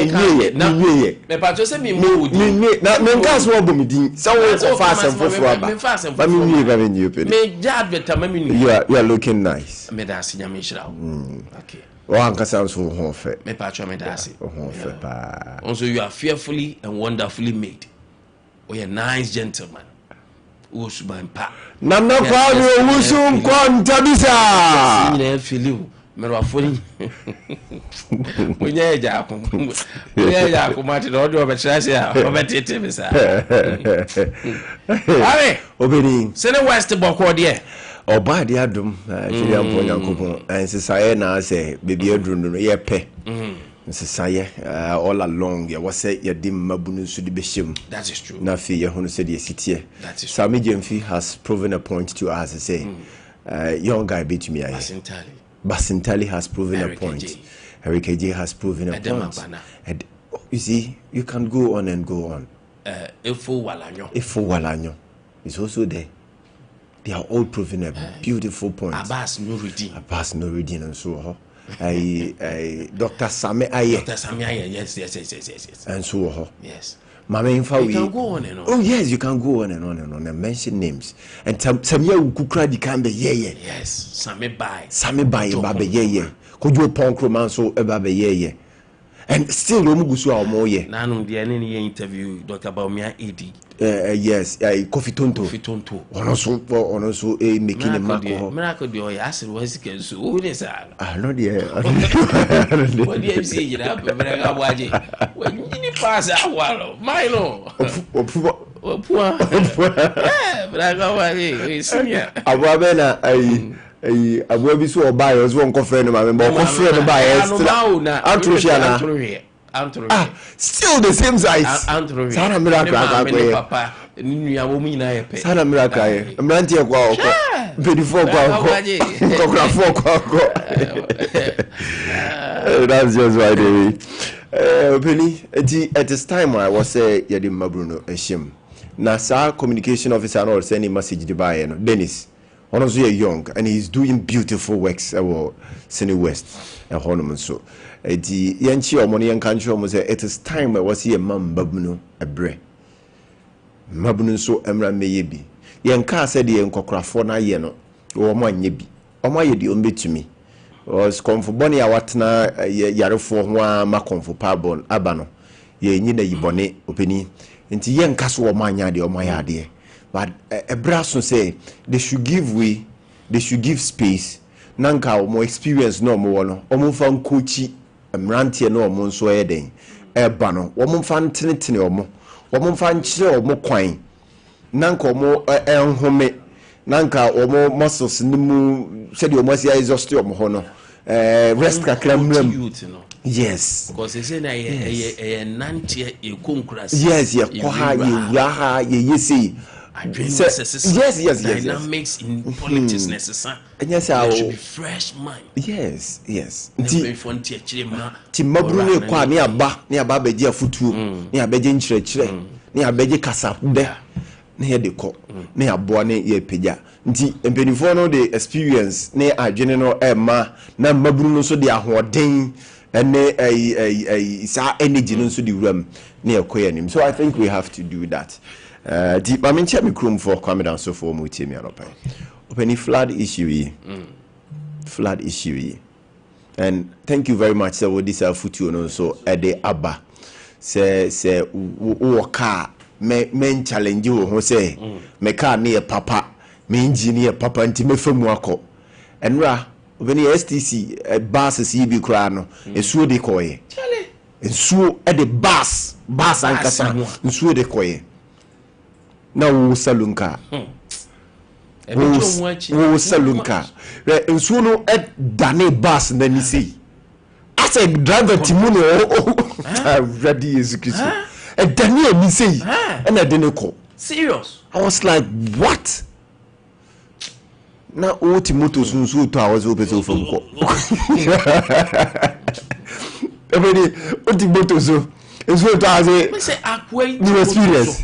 Now, but just me mood. Not Mengas Robin, so fast and for but me, Jad, you are looking nice. Medasi, Yamisha. Okay. One can sound so home fair. Me patron Medasi. Also, you are fearfully and wonderfully made. We are nice gentlemen. Usumpa. Nana Kwame Nkwantabisa. Sine filiu merwafoni. Munye jako. Munye jako mati do obetase a obetete bisa. Ave obedi. Sene West boko de. Oba de adom chiri ampo Nyankopon ensesaye na say bebi aduru no ye pe. Nsesaye all along ye was say ye dim mabunu so de behim. That is true. Na fi ye hono say de sitie. That is Sami Jemfi has proven a point to us to say young guy beat me aye. Basintali has proven a point. Eric J has proven a point. And you see, you can go on and go on. Ifo Walanyo is also there. They are all proving a beautiful point. Abbas Nuruddin and so Dr. Same Aye. Yes. And so yes. Mama in fact, you can go on and on. Oh yes, you can go on and mention names. And some year kukra di can be yes. Same by babe ye. Could you punk romance so babe ye. And still Romugusu or more ye. Nanu the any interview Dr. Baumia Edi. Yes, Coffee Tonto. Also making a miracle do I ask was so who is that? No dear. What do you see you up when you pass a wallow? Milo. Poor. But I go away. Senior. Ababena, I will be so buyers won't confirm my buyers. Still the same size. Sana miracle. Papa. Sana miracle. Mranti kwa before that's just why they Penny at this time I was say Yadim Mabruno Eshim. NASA communication officer and all sending message to buy Dennis. Honestly young and he's doing beautiful works about Sydney West and Horniman so. The Yanchi or money and country almost say it is time I was here, Mam Babuno, a bre. Mabunu so Emra Mayebi. Yanka said the Encocrafona Yeno, or my yebi, or my yedi umbe to me. Was come for Bonnie Awatna, Yarofo, Macon for Parbon, Abano, ye nina yibone, opini, into Yankas or my yadi or my idea. But a brass say they should give way, they should give space. Nanka or more experience no more, or more fun coachy. Mrantie no mo nso eden eba no wo mo fa ntenetene omo wo mo fa nkyere omo kwan nanka omo enhome nanka omo muscles ni mu said omo sia exhaust omo ho no rest kakra mram yes because they say na ye nantie e konkurasi yes ye ko ha ye ya ha ye yesi yes dynamics in politics necessary yes there should be fresh mind yes ti mabru ne kwa ne aba beje afutuo ne abeje nkyerɛkyerɛ ne abeje kasa de ne ye de kɔ ne aboa ne ye pagya nti empenifo no the experience ne adwene no ema na mabru no so de ahoɔden ene sa energy no so de wuram ne ekoya nim so I think we have to do that. Deep I mean check me chrome for Kwame down so for muti me anopai. Open flood issue yi. Flood issue yi. And thank you very much, sir. What this futu no so Ade Aba say wo car men challenge you ho say me car near papa me engineer papa nti me famu akọ enra obeni STC bus CB kra no esuo de koye chale esuo e de bus ankasa esuo de koye na wo salunka wo salunka esuo no e dane bus na ni sei as a driver timuno ready execution e dane ni sei e na de ne ko serious. I was like, what? Na oti moto sunsu to awazi opeso from ko. Ebeni oti moto so. Ezo to awazi. Me say akwai new experience.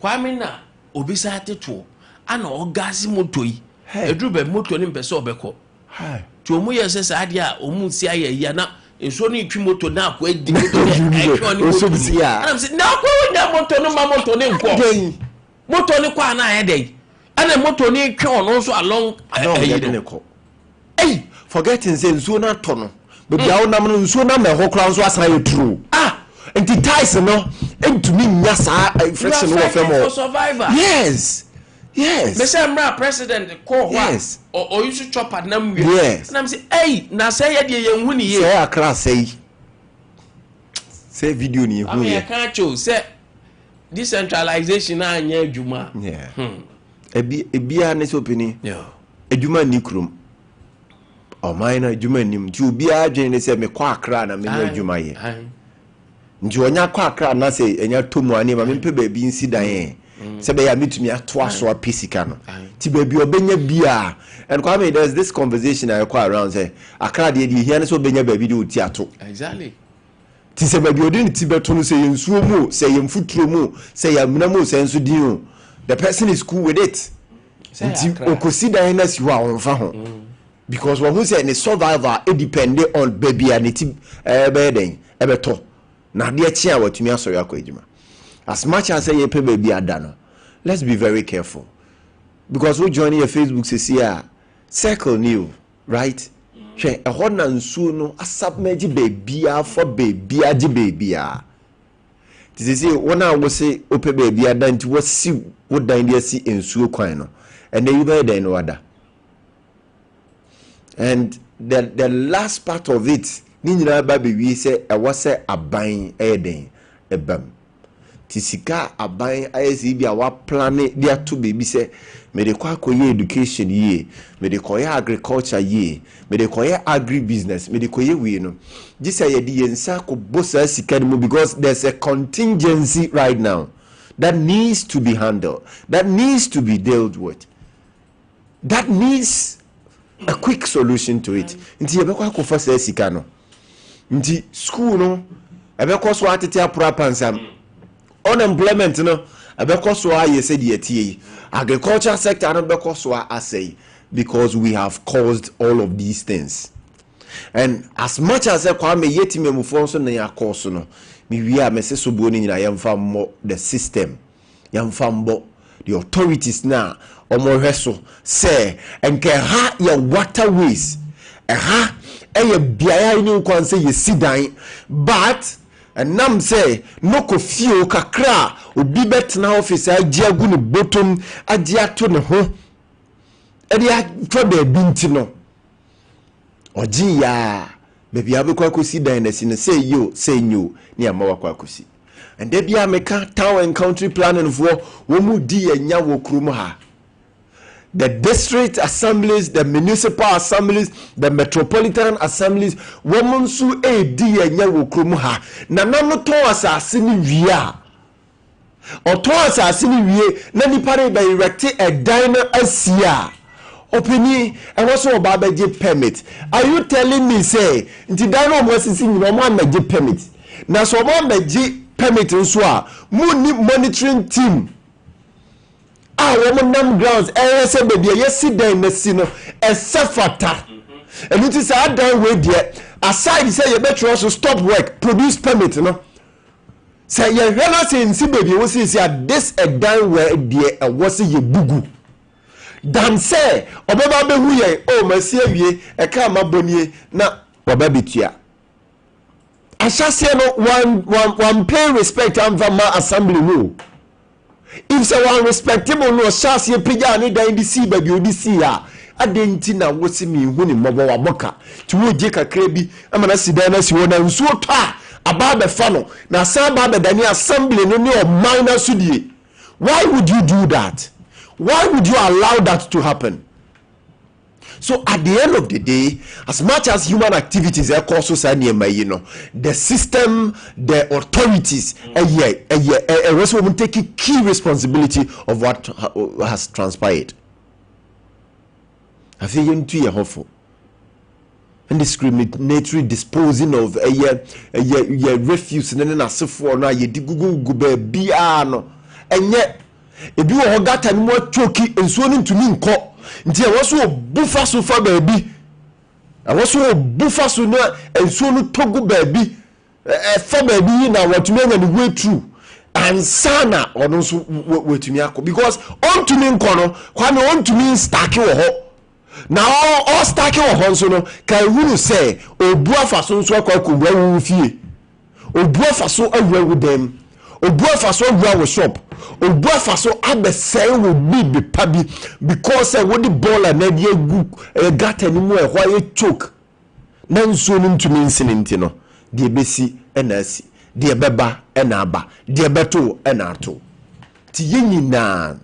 Kwame na obisa ateto ana ogasi moto yi. Edru be moto ni mpese obekọ. Hi. Ti omu ye se sa ade a omu si aye ya na enso ni twi moto na akwai di moto ni ekwo ni moto. Ana say na akwai nya moto no ma moto ni nko. Moto ni kwa na aye dey. And motor ni kyon also along hey, forgetting say nso na to no. But yawo nam no nso na me ho kra nso asan ye true. And the ties no entumi nya sa friction no fem survivor. Yes. Me say mra president call yes. Or you should chop at nam. Yes. And I'm say hey, na say ye de ye hu ni ye. Say akra say video ni hu ye. I can't choose say decentralization na anya adwuma. Yeah. Ebia ne so pini. Yeah. Adwuma ni krum. O mine adwuma nim. Ti obia adwen ne se me kwa akra na me adwuma ye. Nti onya kwa akra na se enya tomu ani ma me mpe ba bi nsi dan se be ya metumi ato aso apisika no. Ti ba bi obenya bia. And Kwame, there's this conversation I quite around say akra de here ne so obenya ba bi de oti ato. Exactly. Ti se ba bi odin ti beto no se yensuo mu, se yemfuturo mu, se yamna mu, se enso din o. The person is cool with it. Because when we say the survivor, it depends on baby and it bedding ebeto. Now dear chair what me sorry akojima. As much as say pay baby adano, let's be very careful. Because we join your Facebook says here, circle new, right? She a hot and soon a submerge baby for baby aji baby. This is one I will say open baby adan to what see what the see in suo kwan no. And then you bear there no other. And the last part of it, ni nyina ba be wi say e was say aban eden ebam. Tisika aban ayesi bi a wa plan dia to baby say me de kwa koye education ye, me de koye agriculture ye, me de koye agri business, me de koye we no. This say ye di yensa ko bossa sika mu because there's a contingency right now that needs to be handled, that needs to be dealt with, that needs a quick solution to it. Nti yebekwa ko fa sa sika no. Nti school no ebekwa so atete apura pansam. Unemployment no ebekwa so aye se de atie. Agriculture sector no ebekwa so asay because we have caused all of these things. And as much as Kwame yetime mufo so na yakoso no me wi a mese so bo ni nyina yemfa mo the system yemfa mbo the authorities na omo hweso say enke ha your waterways ha eye biaya ni nkwan say yesidan but nam say no ko fio kakra obi betna office agi agu ne bottom agi ato ne ho e dia twa ba binti no oji ya baby abekwa kosi dan na si ne say yo say nyo ni amawa kwa kosi and there be ameka town and country planning for wo mu di anya wo krum ha. The district assemblies, the municipal assemblies, the metropolitan assemblies, women su e di anya wo krum ha na no to asase ni wia o to asase ni wie na ni pare ba erect a diner asia opini and also about the permit. Are you telling me say nti diner mo sisi ni mo amaje permit na so mo amaje permit nso a mo ni monitoring team woman nam grounds say baby yes dan na si no esafata and it is a dan we there aside say you better also stop work produce permit no say you realize say nsi baby we say this a dan we there was ye bugu dan say obeba be hu ye o masie wie e ka mabonie na wababitua ashase no one pay respect and from my assembly no if someone respectable no shase pija ni dan di si ba bi odi si a adenti na wosi mi hu ni mobo wa boka ti wo je kakra bi amana sidan na si wona nsuo to a aba be fa no na sa ba be dani assembly no ni o minor sudie. Why would you do that? Why would you allow that to happen? So at the end of the day, as much as human activities are causing the system, the authorities, will take key responsibility of what has transpired. I feel you hopeful. Indiscriminatory disposing of refuse and then as for now you digugu biano and yet if you have got any more choky and swimming to me nko nti I was so buffer so far baby I was so buffer so now and so no togo baby for baby now what you mean the way through and sana or no so wait to me because on to me nko no kwame on to me stack you ho now all stack you ho so no can you say obuafa so so akwa kugwa wu fie obuafa so awura with them obuafa so awura wo shop obuafa so abesai wo bi pabi because we the ball and na dey gu gata ni mu ehwa ye choke na nso no ntumi nsinenti no de besi na asi de beba na aba de beto na ato ti yenyina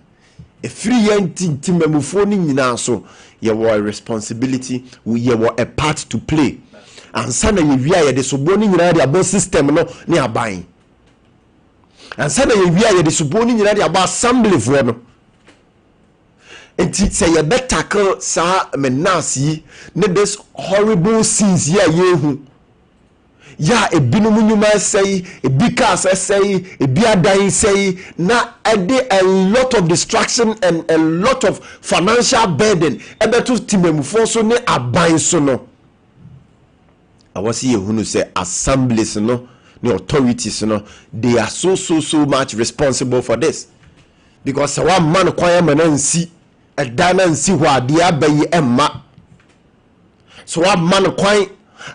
efiri yanti mamufo ni nyina so ye wo responsibility ye wo a part to play and sana ye wia ye de sobo ni nyina de abo system no ni aban and sana ye wia ye de sobo ni nyina de abo assembly for no enti say ye tackle sa menasi ne this horrible scenes ye hu ya ebinum nyuma say ebika say ebiadan say na ade a lot of distraction and a lot of financial burden ebeto timemufo so ne aban so no awasi yehunu say assemblies no the authorities no they are so much responsible for this because one man kwaya manansi edana nsi ho ade abayi emma so one man kwaya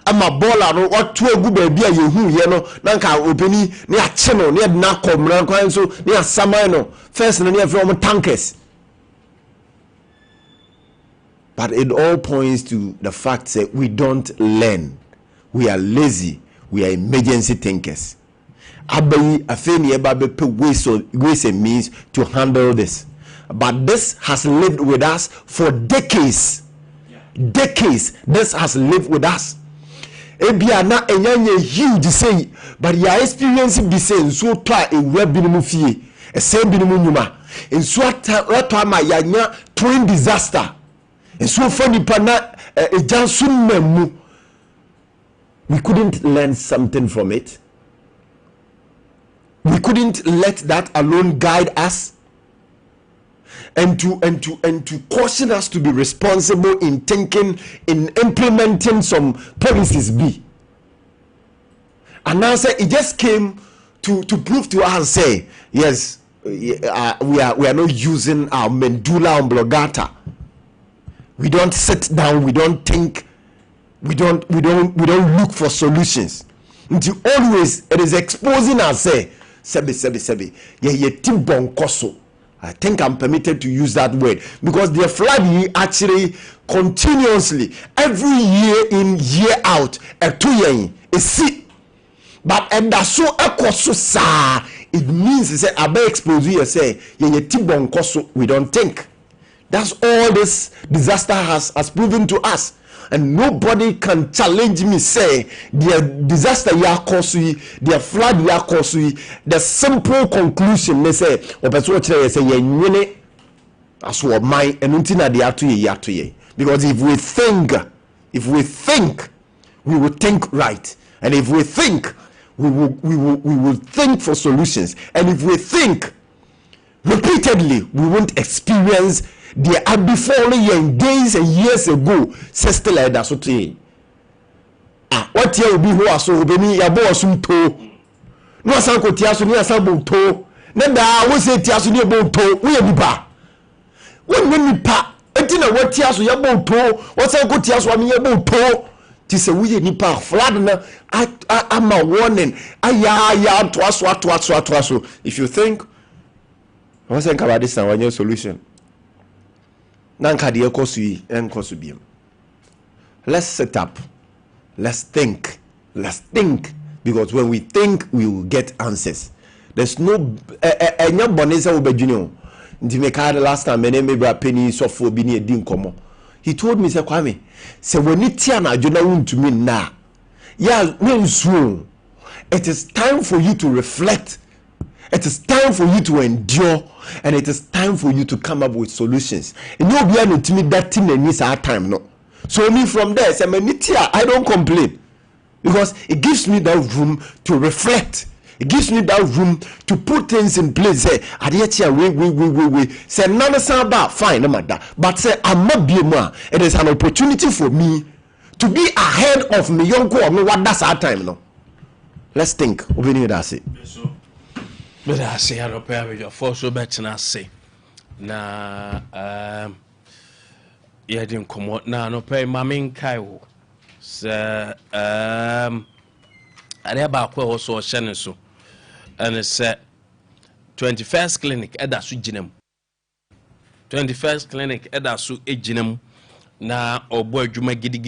ama bola no watu egu baabi a yehu ye no nanka obeni ne ache no ne na komran kwan so ne asamai no first no ne from tankers but it all points to the fact that we don't learn, we are lazy, we are emergency thinkers. Abayi afeni eba be ways and means to handle this, but this has lived with us for decades. This has lived with us. Ebia na enyanye huge say but your experience be say so twa e webinimu fie e say binimu nyuma enso atwa ma yanya twin disaster enso fani pana e jansum mamu. We couldn't learn something from it. We couldn't let that alone guide us and to caution us to be responsible in thinking, in implementing some policies be. And now say it just came to prove to us, say yes, we are not using our medulla oblongata. We don't sit down, we don't think, we don't look for solutions. Until always it is exposing us, say sebi ye timbon koso. I think I'm permitted to use that word because the flood actually continuously every year in year out a 2 year is see, but and that's so ekoso sa it means say abe expose you say ye tibon koso we don't think. That's all this disaster has proven to us. And nobody can challenge me say the disaster ya cause the flood ya cause the simple conclusion they say opeso kire say ye nwene aso man enu ntina de ato ye because if we think we will think right, and if we think we will think for solutions, and if we think repeatedly we won't experience the before days and years ago still like that so today what you be who are so beni ya bo sum to no asan ko tia so ni asan bo to na da wo se tia so ni bo to wo ye nipa wo ni nipa enti na wo tia so ya bo to wo san ko tia so am ye bo to Tis a we nipa flood na I'm a warning. Aya twaso. If you think I was saying about this now your solution. Nanka de ekosu yi enkosu biem. Let's set up. Let's think. Because when we think, we will get answers. There's no enya bonesa obedwini. Nti me card last time me name bra penny so for bi ne din komo. He told me say Kwame, say when it tia na adwona wuntumi na. Ya nsu. It is time for you to reflect. It is time for you to endure, and it is time for you to come up with solutions. And you be able to me that thing that needs our time, no. So me from there, say I don't complain, because it gives me that room to reflect. It gives me that room to put things in place. Say, we. Say none sound bad, fine, no matter. But say I'm not be more. It is an opportunity for me to be ahead of me. Young go, me what that's our time, no. Let's think. That's it. But I say I don't pay with your force so better than I say. Na yeah didn't come out now no pay my main Kaiwo. So I about also shannon so and it's 21st clinic eda su ginem. 21st clinic eda su ejinem na obo adwuma gidi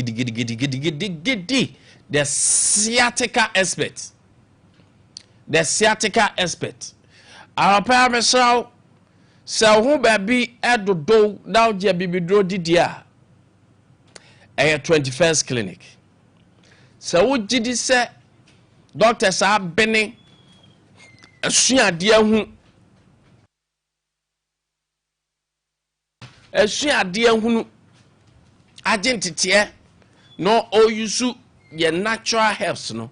the sciatica expert. The sciatica expert. Our parents saw who baby at the door now, dear baby draw didia. A 21st clinic. So, what did he say? Doctors are benning a senior dear who a senior dear who identity no all you su your natural health no.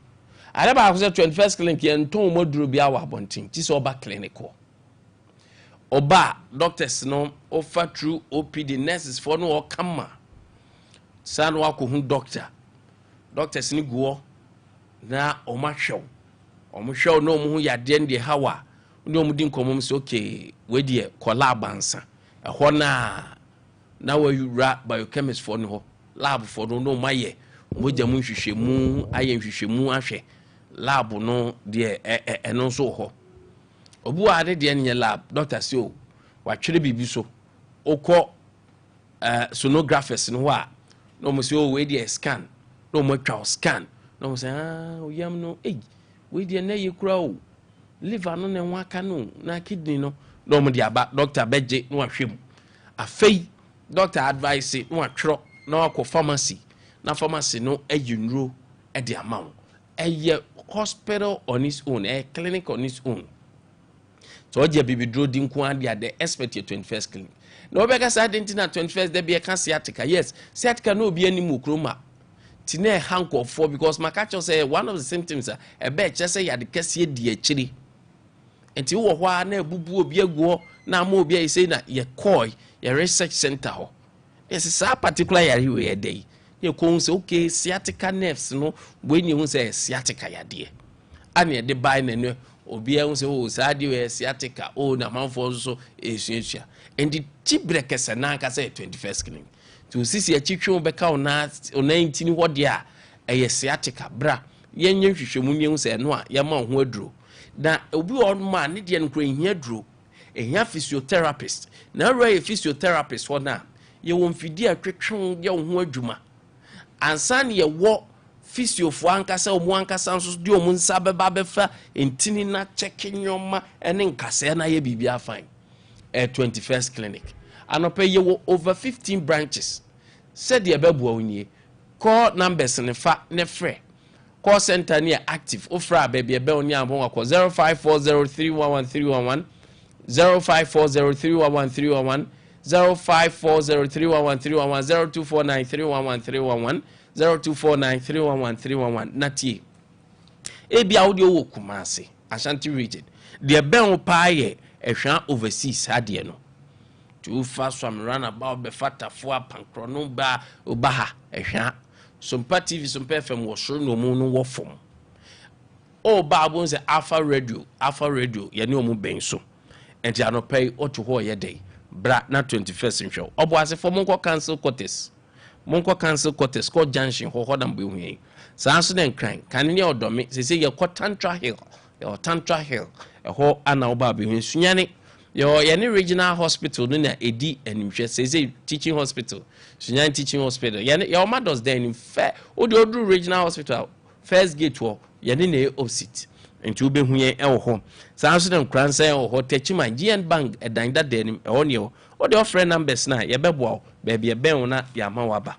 I never have 21st clinic and told Modru be our bunting. This oba clinical. Oba doctors no offer through OPD nurses for no come. San wako hun doctor. Doctors ni go na oma show. Oma show no mu ya den de hawa. No mu din komom say okay, we de collab ansa. Ehọ na we ra biochemist for no lab for no maye. Moja mu hwehwemu aye hwehwemu ahwe. Lab no de eno so ho obu ade de nye lab doctor say o wa twere bibi so okọ sonographers no wa no mo say o we de scan no mo twa scan no mo say o yam no we de na ye kura o liver no ne waka no na kidney no no mo de aba doctor beje no ahwem afei doctor advice no atwro na akọ pharmacy na pharmacy no ayinro e de amount a hospital on its own, a clinic on its own. So, what you be drawn in the expert your 21st clinic. No, because I didn't know 21st, there be a sciatica. Yes, sciatica no be any mukroma. Tine hank of 4 because my catcher say one of the symptoms a bed just say you the case ye chili. And you were ne bubu be a go, now more be say that ye coy, your research center. Yes, it's a particular area day. You can say, okay, sciatica nerves, no, when you say sciatica, ya dear. And yet the bind and Obia say, oh, Sadio, sciatica, oh, the man for so is and the cheap breakers and Nanka say 21st clinic. To see a chicken back on 19 what dia, a sciatica, bra, yen you should say, no, yaman who drew. Now, a be old man, Indian crane here drew, a young physiotherapist. Now, a physiotherapist for now. You won't feed a trick young who juma. And san ye wo physio for ankasa o ankasa so di o mun sabe ba befa entini na checking your ma ene nkasa na ye bibia fine 21st clinic anope ye wo over 15 branches said ye bebu awnie call numbers ne fa ne frɛ call center ne active ofra baby e be oni abon akọ 0540311311 0540311311 0540311311 0249311311 0249311311 natie ebi audio wo Kumasi Ashanti region de ben pa ye ehwa overseas ade no to fast from run about be fatafo apankro no ba obaha ehwa Sompa TV Sompa FM wo so no mu no wo fom o ba bon se Alpha Radio ye ne o mu ben so enti anopay oto ho ye dey bra na 21st show obo ase for monko cancel quarters monko cancel quarters ko junction ho hodam be hu saa so den kran kan ne odome se ye ko Tantra Hill ho ana oba be hu sunyane yo ye ne regional hospital no na edi animhwe se teaching hospital sunyane teaching hospital ye ne your mothers there in fair odu regional hospital first gate wo ye ne na opposite nti ube hu ye ho saa so den kran say ho techima GN Bank edan da de nim ho ne o de offer numbers na ye bebo ba bia ben na ya ma waba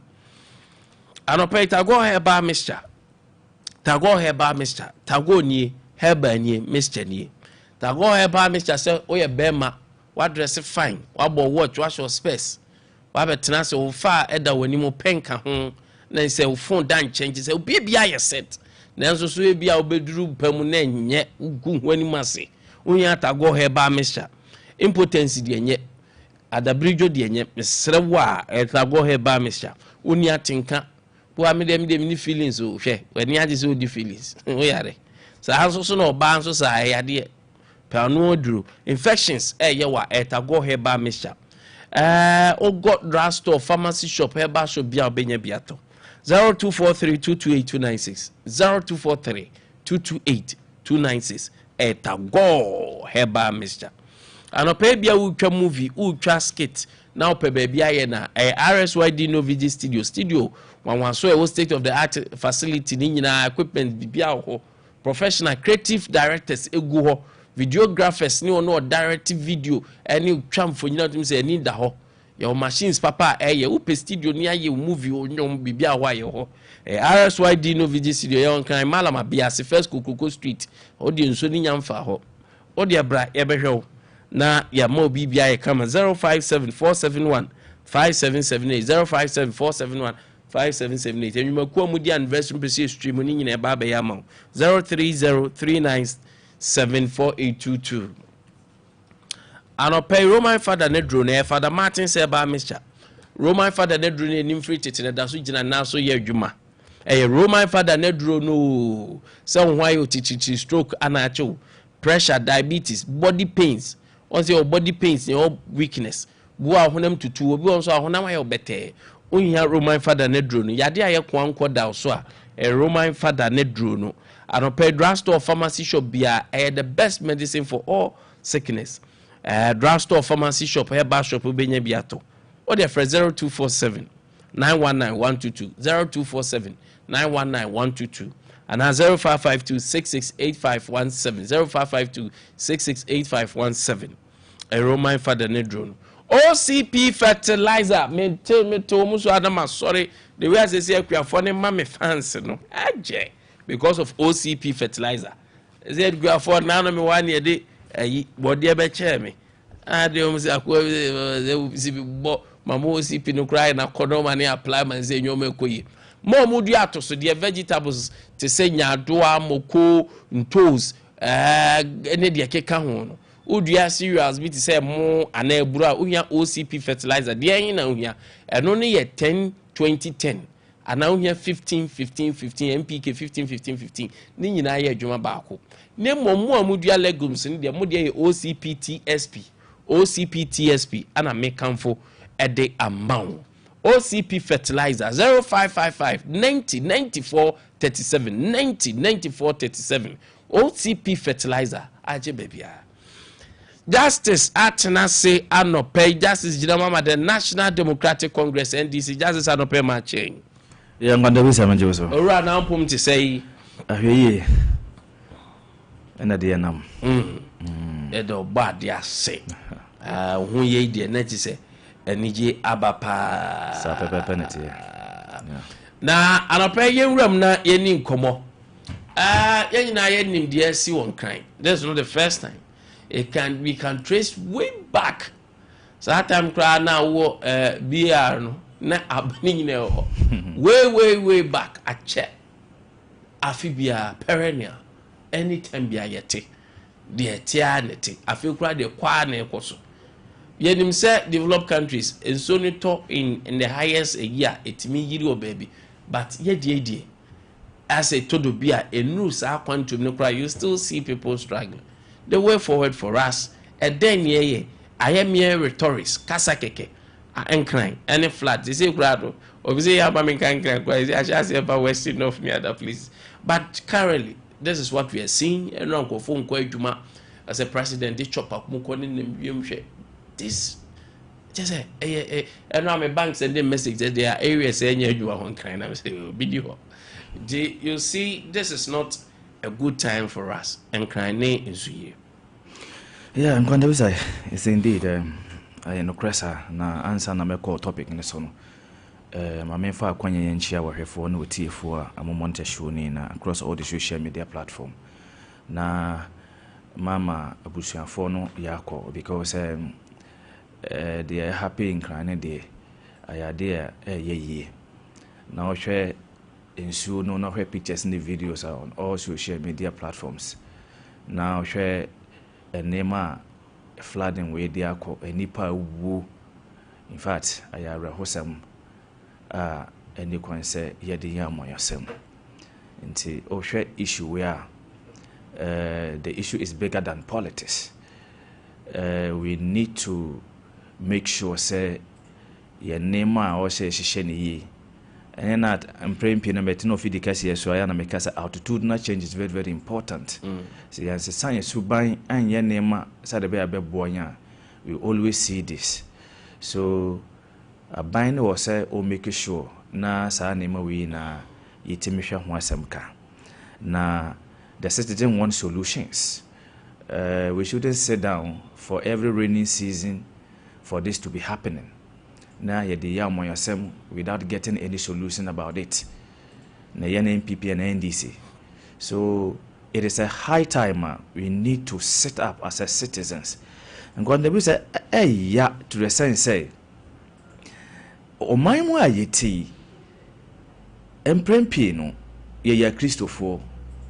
anopeta go heba Mr. Tago heba Mr. Tago nie heba nie Mr. nie Tago heba Mr. say o ye bema wa dress fine wa bo watch wa show space wa betena se o fa eda wani mo penka ho na se o phone dan change se o bia ye set na nso so e bia obeduru pamu na nye ugu wani mase unya Tago heba Mr. Impotence de nye adabrijo de nye mesrewa Tago heba Mr. Unya tinka wa me dem ni feelings o hwe wani age so di feelings o yare sa hanso so no ba hanso sa yade pa no oduru infections ye wa Tago heba Mr. O got drugstore pharmacy shop heba shop bia obenya biato 0243228296 0243228296 Tago heba Mr. Anope bia utwa movie utwa skit now pe baby aye na RSYD no video studio one so a state of the art facility ni nyina equipment bibia ho professional creative directors egu ho videographers ni ono direct video any twa mfonyina tum say ni da ho your machines papa upe studio ni aye movie onyom bibia ho aye ho RSYD no video studio yon kan malama bia se first kokoko street audience so ni nyamfa ho odia bra ye behwe na ya mo bibia ye kama 0574715778 0574715778 enwuma ku amudi anniversary pese stream ni nyina eba be ya ma 0303974822 anopay Roman father ne drone father Martin say ba Mr. Roman father ne drone ni free tete na da so gina na so ye adwuma Roman father ne drone no say why you titi stroke anacho pressure diabetes body pains once your body pains your weakness go ahonam tutu obi on so ahonam ayo bete onya Roman father ne drone yade aye kwanko da so a Roman father ne drone anope drugstore pharmacy shop bia the best medicine for all sickness drugstore pharmacy shop herbal shop obenya biato o de 0247 919 122 0247 919 122 and 0552 668517 a Roman father ne drone OCP fertilizer me to muso adama sorry the way I say akwa ne ma me fans no aje because of OCP fertilizer say akwa for na no me wan ye de ayi body be che me ade o muso akwa ze bo mama OCP no cry na kodoma ne apply man say nyoma ekoyi mo mudu atoso de vegetables te say nyadoa moko ntos ene de keka ho no udua cereals bi te say mo anabura unya OCP fertilizer de yin na unya eno ne ye 10 2010 ana unya 15 MPK 15 ni nyina ye adwuma baako ne mo amudua legumes ne de mo de ye OCP TSP ana mekanfo ede amount OCP fertilizer 0555 90 94 37 90 94 37 OCP fertilizer aje bebia Justice Atena say anope Justice Jinamama the National Democratic Congress NDC Justice anope ma change ya Nkwantabisa manje so ora na mpom ti say ahweye ena de nam edo bad ya say hu ye de na ti say enije abapa sa pepe neti na anope yenwram na yeni nkomo yenyina yenim de si won kan this is not the first time we can trace way back so that time cry now wo BR no na abani nyina ho way back a check afibia perennial anytime bia yete de tia nete afekura de kwa na ekoso yenim say developed countries enso ni to in the highest a year etimi yiri o baby but ye as a todo bia enu sa quantum no cry you still see people struggling. The way forward for us and then I am here rhetorics kasa keke enkran any flat they say grado obviously you have a enkran I just say about western of me other place but currently this is what we are seeing and uncle phone juma as a president they chop up this just say and now my bank send them message that there are areas saying you are on kind of say video you see this is not a good time for us and crying is here. Yeah, Nkwantabisa is indeed I no cressa na answer na meko topic ni so no mamemfa akwanye yenchia wahwefo na otiefo a amomonte show ni na across all the social media platform na mama abusuafo no yakọ because they are happy in crying day ayade yeye na ohwe ensuo no na hwe pictures and the videos on all social media platforms na ohwe enema flooding we dey akọ enipa wu in fact ayara hosam any kwan say yede yamoyasem nti ohwe issue where the issue is bigger than politics. We need to make sure say ye nema o say hihye ye and not I'm praying pino metino fidikasi so I na make say altitudinal change is very very important. So yes science suban an ye nema say the be abebonya we always see this. So aban was say o make sure na sa nema we na yetimi hwe ho asemka na the citizen want solutions. We shouldn't sit down for every rainy season for this to be happening. Now, without getting any solution about it. NPP and NDC. So it is a high time we need to sit up as a citizens. And when they say, "Hey, yeah," to the sense say, "O my mo ayeti, emprempino, ye Christopher,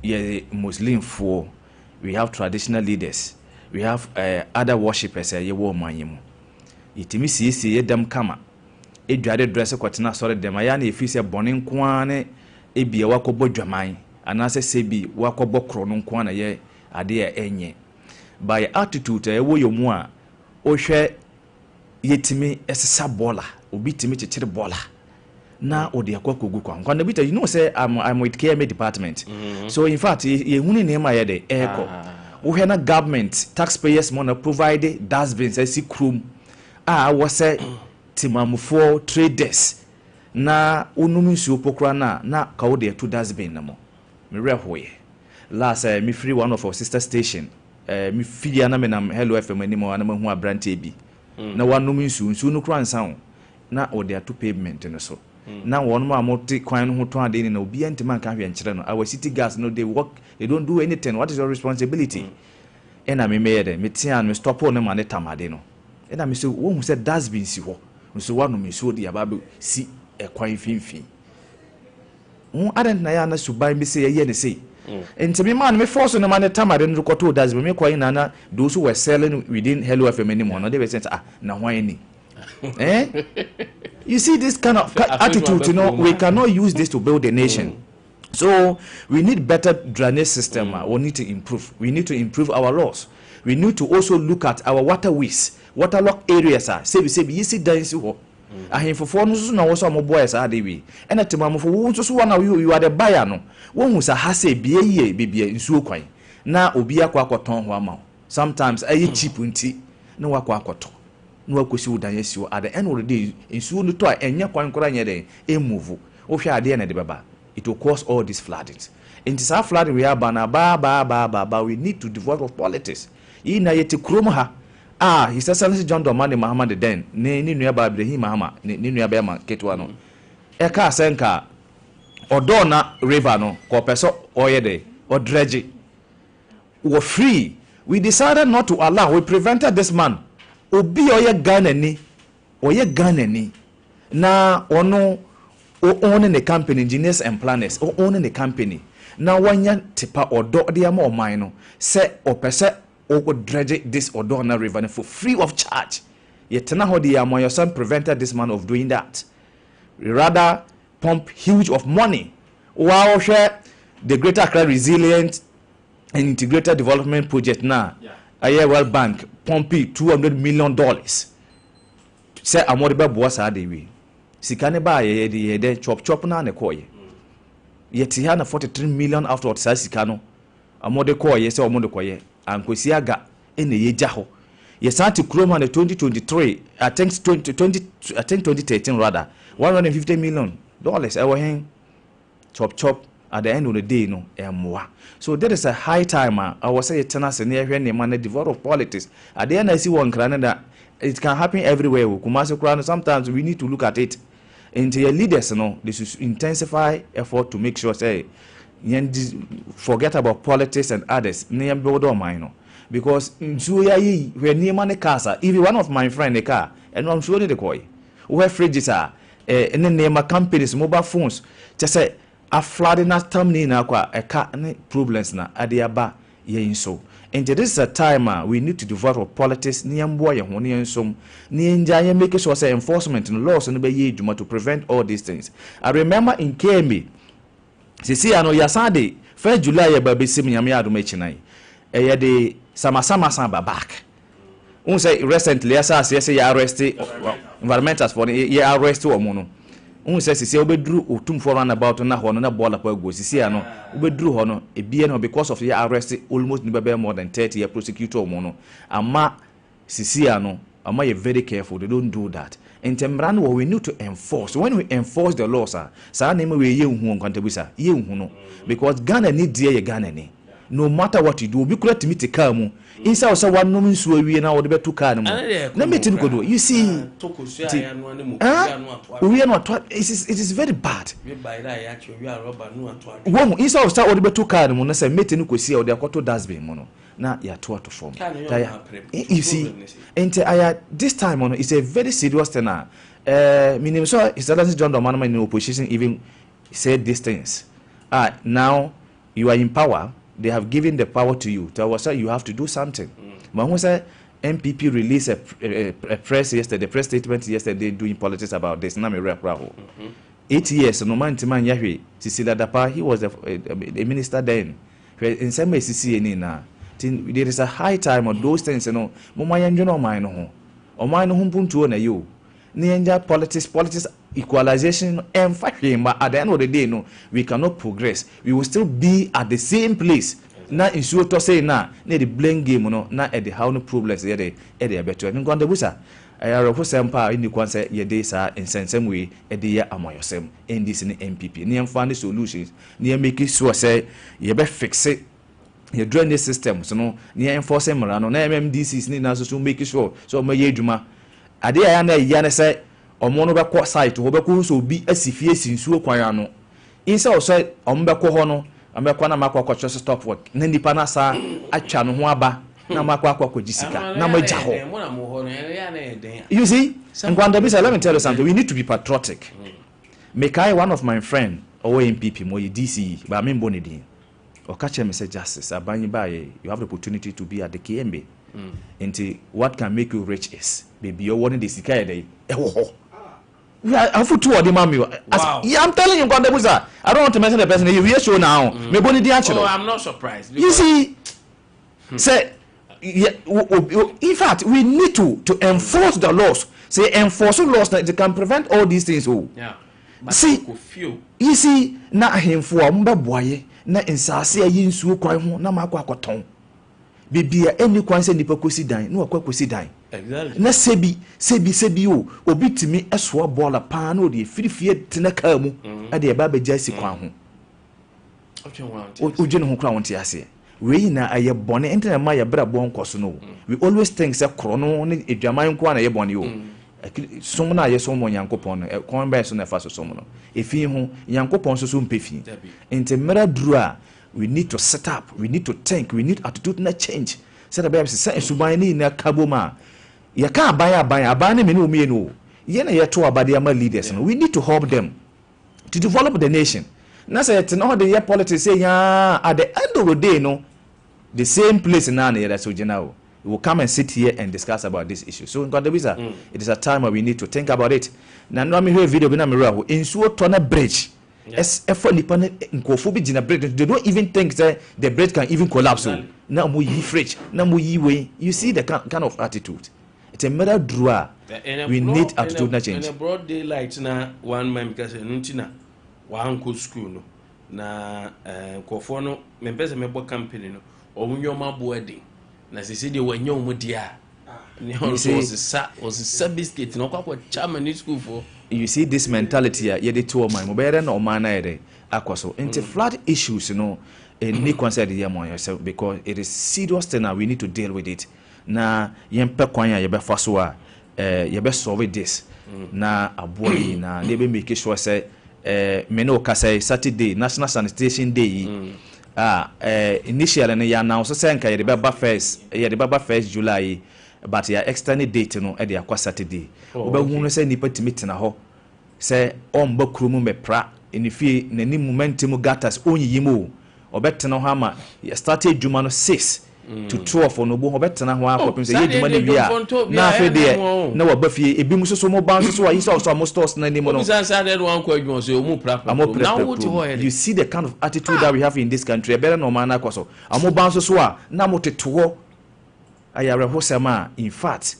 ye Muslim for." We have traditional leaders. We have other worshippers. Ye wo manyemu. Itimi sisi ye dem kama. Edwade dress kwatena sore dem aya na efise bone nkoane ebie wakobo dwaman. Anase sebi wakobo kro no nkoane ye ade enye. By attitude e wo yomu a ohwe yetimi esesa bola. Obi timi chechire bola. Na ode akwakogu kwa. Nkwantabisa, you know say I'm with KMA department. So in fact ye huni nema ye de eko. We have government taxpayers money provide dustbins as chrome was say timamufo traders na unumi nsuo pokra na ka wo de to dustbin na mo me rehoye last me free one of our sister station me filia na me na Hello FM animo na mahu abrante bi na wanumi nsuo no kra nsan na o de to pavement no so na won ma amoti kwan no ho to ade ni na obi antima kan hwe nkyere no our city gas no they work, they don't do anything. What is your responsibility? And I made me tia and me stop on them and tamade no and I me say who said that's been si ho so one me so the ababu si e kwan finfin adent na ya na suban me say ye ne say and me man me force no man tamade no koto that's me kwan na those who were selling within Hello FM anymore no they were saying na hwan ni you see this kind of attitude, you know, we cannot use this to build a nation. So we need better drainage system. We need to improve. We need to improve our laws. We need to also look at our waterways, waterlogged areas. Say you see dance ho. Ahin for no so na wo so mo boys are dey we. And at mama for wo so na you are the buyer no. Wo hu sa ha say bie ye bibie nsuo kwan. Na obi akwa akoton ho ama. Sometimes ayi cheap nti na wakwa akoton. No akosi udan yesi at the end of the day nsuo no to a enya kwan kora nya den e move. Wo hwe ade na de baba. It will cause all these floodings. In this flooding we are ba we need to divorce of politics. Ina yeti krom ha His Excellency John Dramani Mahama den ne nua ba Ibrahim Mahama ne nua ba ma ketwa no e ka senka odona river no ko peso oyede odreje we free. We decided not to allow. We prevented this man obi oye Ghana ni na ono owning the company, engineers and planners, owning the company. Now one yan tipa or do the more mine, say or percent or dredge this or do na river for free of charge. Yet now the your son prevented this man of doing that. We rather pump huge of money. Wow, share the Greater Accra Resilient and Integrated Development Project now. A year World Bank pumping $200 million. $200 say amode be boa sa de wi sika ne ba ye de chop na ne koye yeti ha na 43 million after what sa sika no amode koye say omode koye ankosi aga ene ye gya ho ye santi kroma na 2023 I think 2013 rather $150 million ewo hen chop at the end of the day no emwa. So there is a high time I was say tenants near here ne man develop politics at the end I see one Canada it can happen everywhere Kumasi Crown sometimes we need to look at it into your leaders no they should intensify effort to make sure say forget about politics and others near build on mine because so yeah when near man casa even one of my friend a car and I'm sure they call where fridges are and then name companies mobile phones just say a flood in that time na kwa a car problems na adiaba yen so and this is a time we need to develop politics near boy and one yen some near make sure say enforcement and laws and be to prevent all these things. I remember in KMB see I know yasade 1st July ya baby sim nyame ado mechinai e de sama back un say recently say ya arrest environmentals for ya arrest o mo no un say sisi obedru otum for run about na ho no na bola pa go sisi ano obedru ho no ebie no because of ya arrest almost more than 30 year prosecutor mo no ama sisi ano ama you very careful they don't do that in temran we need to enforce when we enforce the laws sa na we ye hu Nkwantabisa ye hu no because Ghana need dey Ghana ni no matter what you do be correct me to come inside say one no nso awie na wo de betu car no na metin ko do you see we are not it is very bad we buy that ya che we are rubber no ato wo inside say wo de betu car no na say metin ko si wo de akoto dustbin mo no na ya to form you see and this time on is a very serious thing minim so is that John Domano in opposition even said these things now you are in power. They have given the power to you. Tell us you have to do something. But when say MPP released a press yesterday, press statement yesterday doing politics about this. 8 years, no man Timan Yahweh, Cecilia Dapa, he was a minister then. In some way, there is a high time on those things, you know. Momayan, you know, mine home. Or mine home punto na you. Nianja politics, equalization, and fighting. But at the end of the day, no, we cannot progress. We will still be at the same place. Now, in short, to say now, the blame game, no, now at the how no problems there, better. And Nkwantabisa, I are of Sompa in the Kwanse, ye days are in some way, at the year among yourself, in this in the MPP. Near find the solutions, near making sure say, ye better fix it. You drain the system, so no, near enforcing Marano, MMDCs need us to make sure. So, my Yeduma. Ade yana say omono be kwa site ho be ko so bi asifie sinsuo kwan ano insa o say ombekọ ho no ambekọ na makọ stop work na nipa na sa atwa no ho aba na makọ gisika na magya ho you see Nkwantabisa, let me tell you something, we need to be patriotic. Mekai one of my friend owo MPP mo ye DCE ba me mboni din o ka che me say justice abanyi bae you have the opportunity to be at the KMB. Into what can make you rich is baby you want the sika dey I for two of the mommy. Yeah, I'm telling you, Nkwantabisa, I don't want to mention the person you will show now. Oh, I'm not surprised. You see, say, in fact, we need to enforce the laws. Say, enforce laws that they can prevent all these things. Oh, yeah. But see, you see, na him for boy, na insase yin su kwan ho na makwakoton. Bibia any kwan se nipa kosi dan no akwakosi dan. Exactly. Na sebi o obi timi eso bola pa na o de firifie tena ka mu e de ba begya si kwan ho. Ojene ho kra wonte ase. We na aye bone enter ma ya bra bon koso no. We always think say krono ne edwaman ko na ye bone o. Som na ye som Nyankopon no kon ba so na fa so som no. Efi ho Nyankopon so mpefi. Ente mera duru a we need to set up, we need to think, we need attitudinal change. Said the Bible says, Subani na kaboma. Ya ka abaya me no me no. Yena ye to abadiama leaders. We need to help them to develop the nation. Na say no the year politics say ya at the end of the day no the same place na na that's original. We will come and sit here and discuss about this issue. So Nkwantabisa, it is a time where we need to think about it. Na no me hear video bi na me raho insuo to na bridge. Yes, effort nipa nkofo bi gina bridge. They don't even think that the bridge can even collapse. Na mo yi fridge, na mo yi way. You see the kind of attitude. It's a matter draw. We need attitudinal change. In a broad daylight, na one man because nuntina one go school no na kofono me pese me bo company no omunyo maboadi na sisi de wanyo mudia. Was a biscuit no kwa chairman school for. You see this mentality here, you did 2 of my mobile or manner akwaso. Into flood issues, you know, and need consider yourself because it is serious thing now we need to deal with it. Na yempe kwanya yebe faswa yebe solve this. Na aboy na lebe make sure say meno ka say Saturday National Sanitation Day. Initially na ya now so say nka yebe ba first July. But your external date no e dey akwa Saturday obehunu say nipa timi ho say omba krumu mepra enifie nani momentum gatas onyiyimo obetena ho ama started juma no 6 to 12 no bo obetena ho akopim say yeduma ne bia na afi de na wabafie ebi musoso mo ban so yi so mo stores na ni mo no you see the kind of attitude that we have in this country better no man akwaso amo ban so a na mo teto in fact,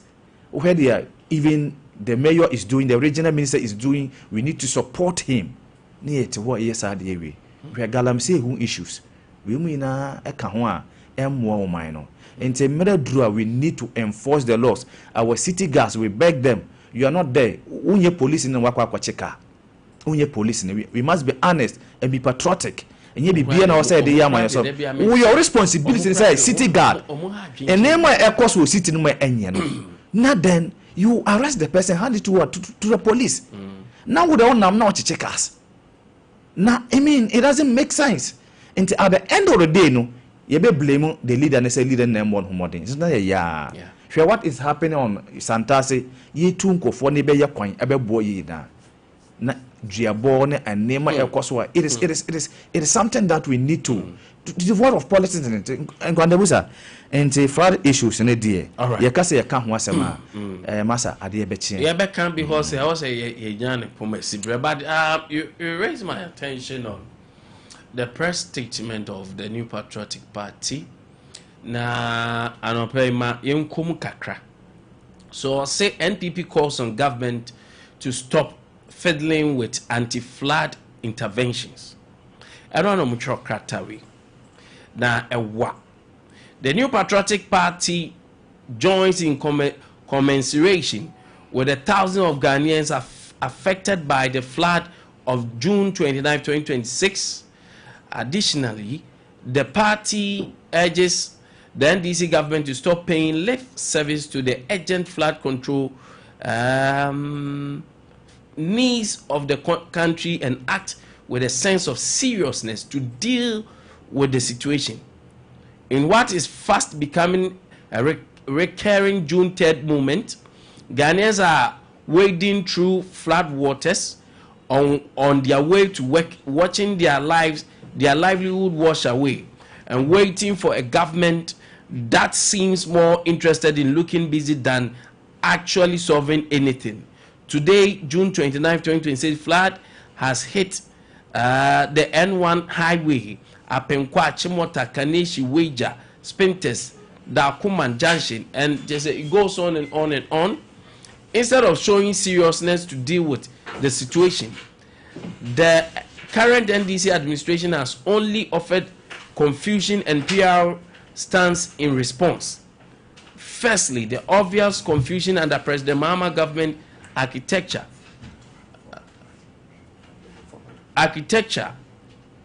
where even the mayor is doing, the regional minister is doing, we need to support him. Near to what yes are the way. We are galamsey who issues. We mean a kahwa more minor. And to matter draw, we need to enforce the laws. Our city guards, we beg them. You are not there. Unye police in the wakwa cheka. Unye police. We must be honest and be patriotic. And you be now say the yama yourself. Your responsibility is city guard. And then my air course will sit in my enyan. Now then you arrest the person, hand it to the police. Now we don't know to check us. Now I mean it doesn't make sense. And at the end of the day, no, you be blame the leader and say leader name one more thing. It's not a yeah. Sure what is happening on Santase, ye tunko for nebe ya coin, ebe boy na. Giabone and Nema Elkoswa. It is something that we need to devoid of politics and Kwantabisa and flood issues in a day. All right. Yakase account was a massa Ade Akye. Yeah, but can't be horse. I was a young pomesibre. But you raised my attention on the press statement of the New Patriotic Party. Na anope ma yenkumu kakra. So say NPP calls on government to stop fiddling with anti-flood interventions. I don't know much kratawi. Na ewa. The New Patriotic Party joins in commiseration with the thousands of Ghanaians affected by the flood of June 29, 2026. Additionally, the party urges the NDC government to stop paying lip service to the urgent flood control needs of the country and act with a sense of seriousness to deal with the situation. In what is fast becoming a recurring June 3rd movement, Ghanaians are wading through flood waters on their way to work, watching their livelihood wash away, and waiting for a government that seems more interested in looking busy than actually solving anything. Today, June 29, 2026, flood has hit the N1 highway, Apenkwa, Chimota, Kaneshi, Weja, Spintes, Dakuman Junction, and just it goes on and on and on. Instead of showing seriousness to deal with the situation, the current NDC administration has only offered confusion and PR stance in response. Firstly, the obvious confusion under President Mahama government architecture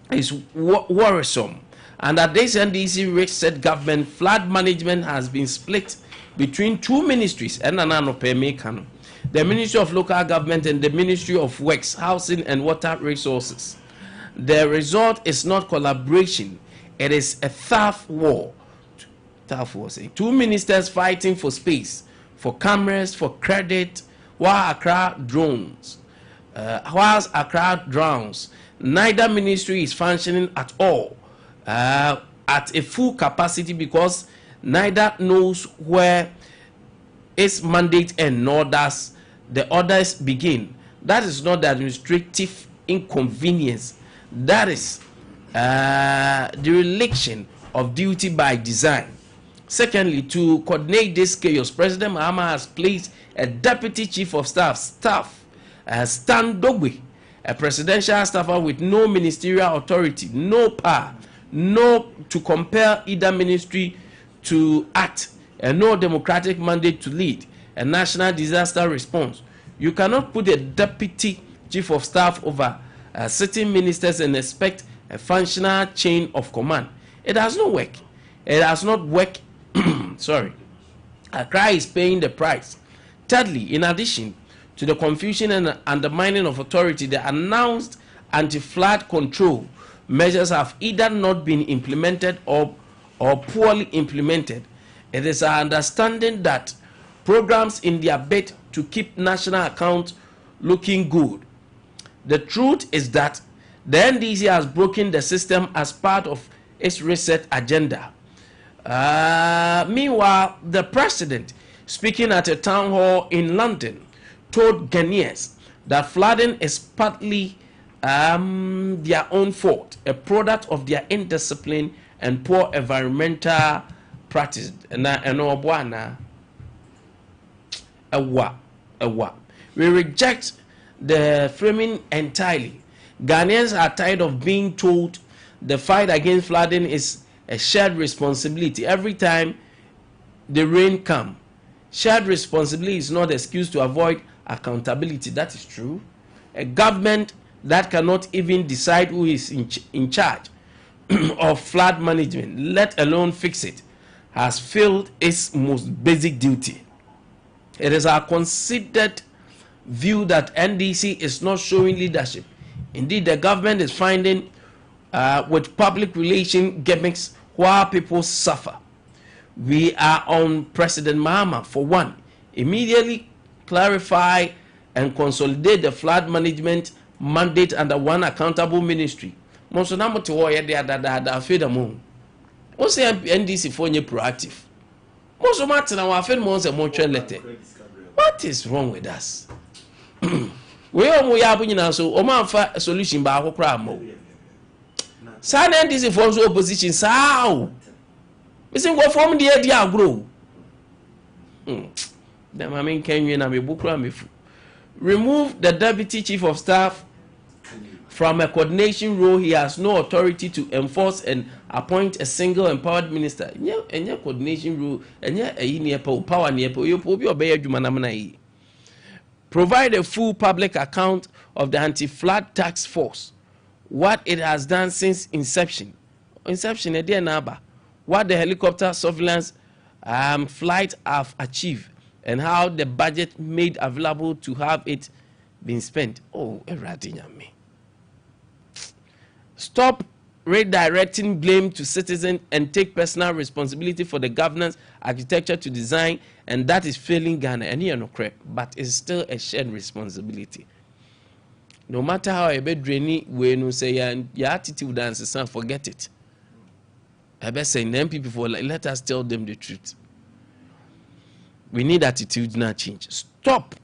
is worrisome, and that this NDC rich-set government flood management has been split between two ministries, the Ministry of Local Government and the Ministry of Works, Housing and Water Resources. The result is not collaboration, it is a turf war. Two ministers fighting for space, for cameras, for credit, whilst Accra drowns. Neither ministry is functioning at all at a full capacity because neither knows where its mandate ends nor does the others begin. That is not the administrative inconvenience. That is the reliction of duty by design. Secondly, to coordinate this chaos, President Mahama has placed a deputy chief of staff, Stan Dogwe, a presidential staffer with no ministerial authority, no power, no to compel either ministry to act, and no democratic mandate to lead a national disaster response. You cannot put a deputy chief of staff over sitting ministers and expect a functional chain of command. It does not work. It has not worked. Sorry. Accra is paying the price. Thirdly, in addition to the confusion and undermining of authority, the announced anti-flood control measures have either not been implemented or poorly implemented. It is our understanding that programs in their bid to keep national accounts looking good. The truth is that the NDC has broken the system as part of its reset agenda. Meanwhile, the president, speaking at a town hall in London, told Ghanaians that flooding is partly their own fault, a product of their indiscipline and poor environmental practice. We reject the framing entirely. Ghanaians are tired of being told the fight against flooding is a shared responsibility. Every time the rain comes, shared responsibility is not an excuse to avoid accountability. That is true. A government that cannot even decide who is in charge of flood management, let alone fix it, has failed its most basic duty. It is our considered view that NDC is not showing leadership. Indeed, the government is finding with public relation gimmicks while people suffer. We are on President Mahama, for one, immediately clarify and consolidate the flood management mandate under one accountable ministry. What say NDC for proactive? What is wrong with us? We are so a solution by our San NDC forms opposition. Sao? We say go from the idea grow. Them I mean can you na me bukura me fu. Remove the deputy chief of staff from a coordination role. He has no authority to enforce and appoint a single empowered minister. Enya coordination role, enya eyi ne power ne you obi obey adwuma na na yi. Provide a full public account of the anti-flood task force. What it has done since inception. Inception, what the helicopter surveillance flight have achieved, and how the budget made available to have it been spent. Oh, me. Stop redirecting blame to citizens and take personal responsibility for the governance architecture to design, and that is failing Ghana. And you're not correct, but it's still a shared responsibility. No matter how a bit drainy, when you say your attitude dances, forget it. I best say, them people, let us tell them the truth. We need attitude not change. Stop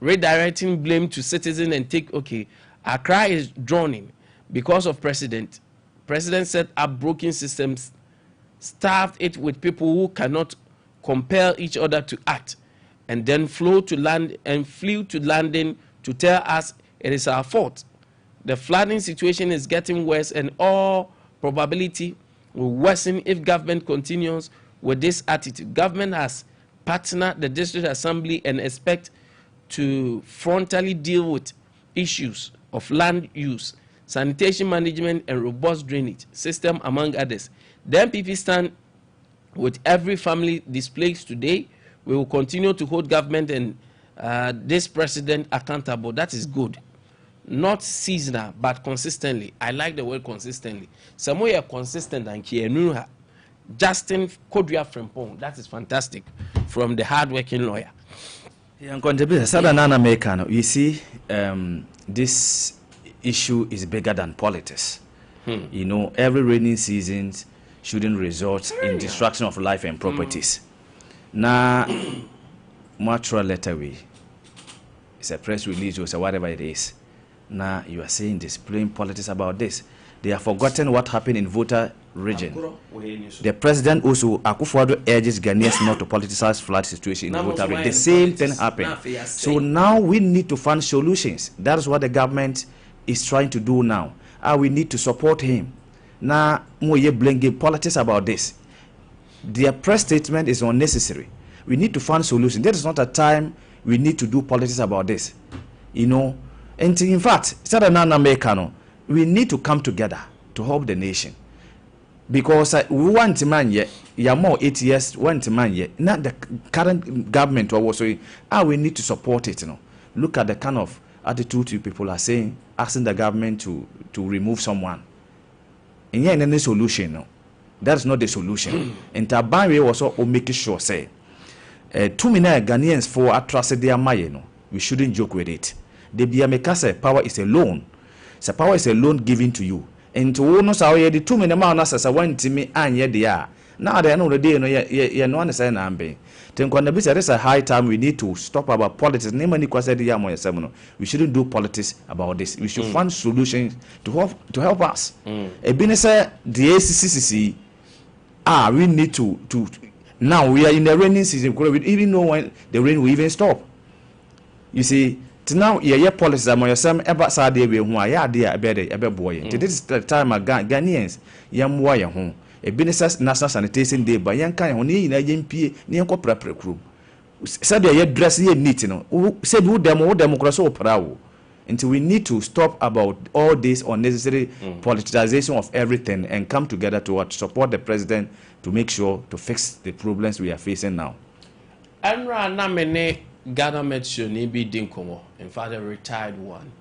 redirecting blame to citizens and take, okay, Accra is drowning because of president. President set up broken systems, staffed it with people who cannot compel each other to act, and then flew to London to tell us it is our fault. The flooding situation is getting worse, and all probability will worsen if government continues with this attitude. Government has partnered the district assembly and expect to frontally deal with issues of land use, sanitation management, and robust drainage system, among others. The MPP stand with every family displaced today. We will continue to hold government and this president accountable. That is good. Not seasonal, but consistently. I like the word consistently. Some way are consistent and Kienuha. Justin Kodria Frempong. That is fantastic. From the hard-working lawyer. You see, this issue is bigger than politics. You know, every rainy season shouldn't result in destruction of life and properties. Now, much letter we. It's a press release or whatever it is. Now you are saying displaying politics about this. They have forgotten what happened in voter region. The president also, Akufo-Addo, urges Ghanaians not to politicize flood situation in voter region. The same thing happened. So now we need to find solutions. That is what the government is trying to do now. We need to support him. Now, we blame politics about this. Their press statement is unnecessary. We need to find solutions. There is not a time we need to do politics about this. You know, and in fact, we need to come together to help the nation. Because we want man yet, more 8 years, want man yet. Not the current government or also, we need to support it. You know, look at the kind of attitude you people are saying, asking the government to remove someone. And yeah, any solution. No, that's not the solution. And Tabanwe was also making sure say, 2 million Ghanaians for atrocity no, we shouldn't joke with it. The Biameka say power is a loan. So power is a loan given to you. And to know how you the 2 million man as a one to me and yet they are. Now they know the day no one say nambe. Then Nkwantabisa, there's a high time we need to stop about politics. Name any question we shouldn't do politics about this. We should find solutions to help us. Ebinese the ACCC we need to now we are in the raining season. We even know when the rain will even stop. You see, now your policies among some ever Saturday who are there a boy. This is the time Ghanaians yam wire home. A business national sanitation day by young kind of in a YMP near corporate crew. Said they dress ye neat, you know. Said who democracy or proud. Until we need to stop about all this unnecessary politicization of everything and come together to support the president to make sure to fix the problems we are facing now. Enra na mene Ghana Metro ni bi dinkomo, in fact a retired one,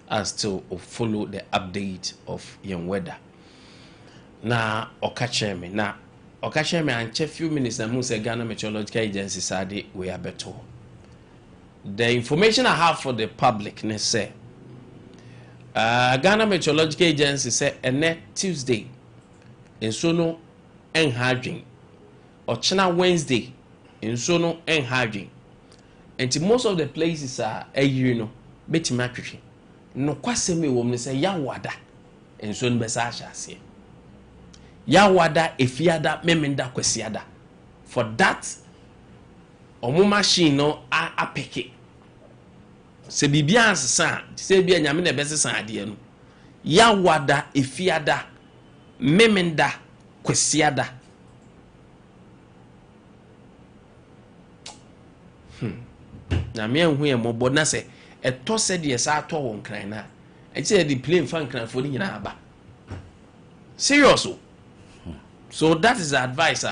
as to follow the update of young weather. Na okacheme and few minutes na say Ghana Meteorological Agency sade we are better. The information I have for the public ne say Ghana Meteorological Agency say ene Tuesday in sono enhadwin ochina Wednesday in sono enhadwin. And most of the places are you know betima twetwe no kwaseme wo me say yawada in sono besa ahase yawada efiada memenda kwasiada. For that omo machine no apeke se bibia ansesa se bia nyame na besesa ade no yawada efiada memenda kwasiada. Na me hu e mobo na se eto se de sa ato won kran na e che the plane fan kran for ni nyina aba serious. So that is the advice.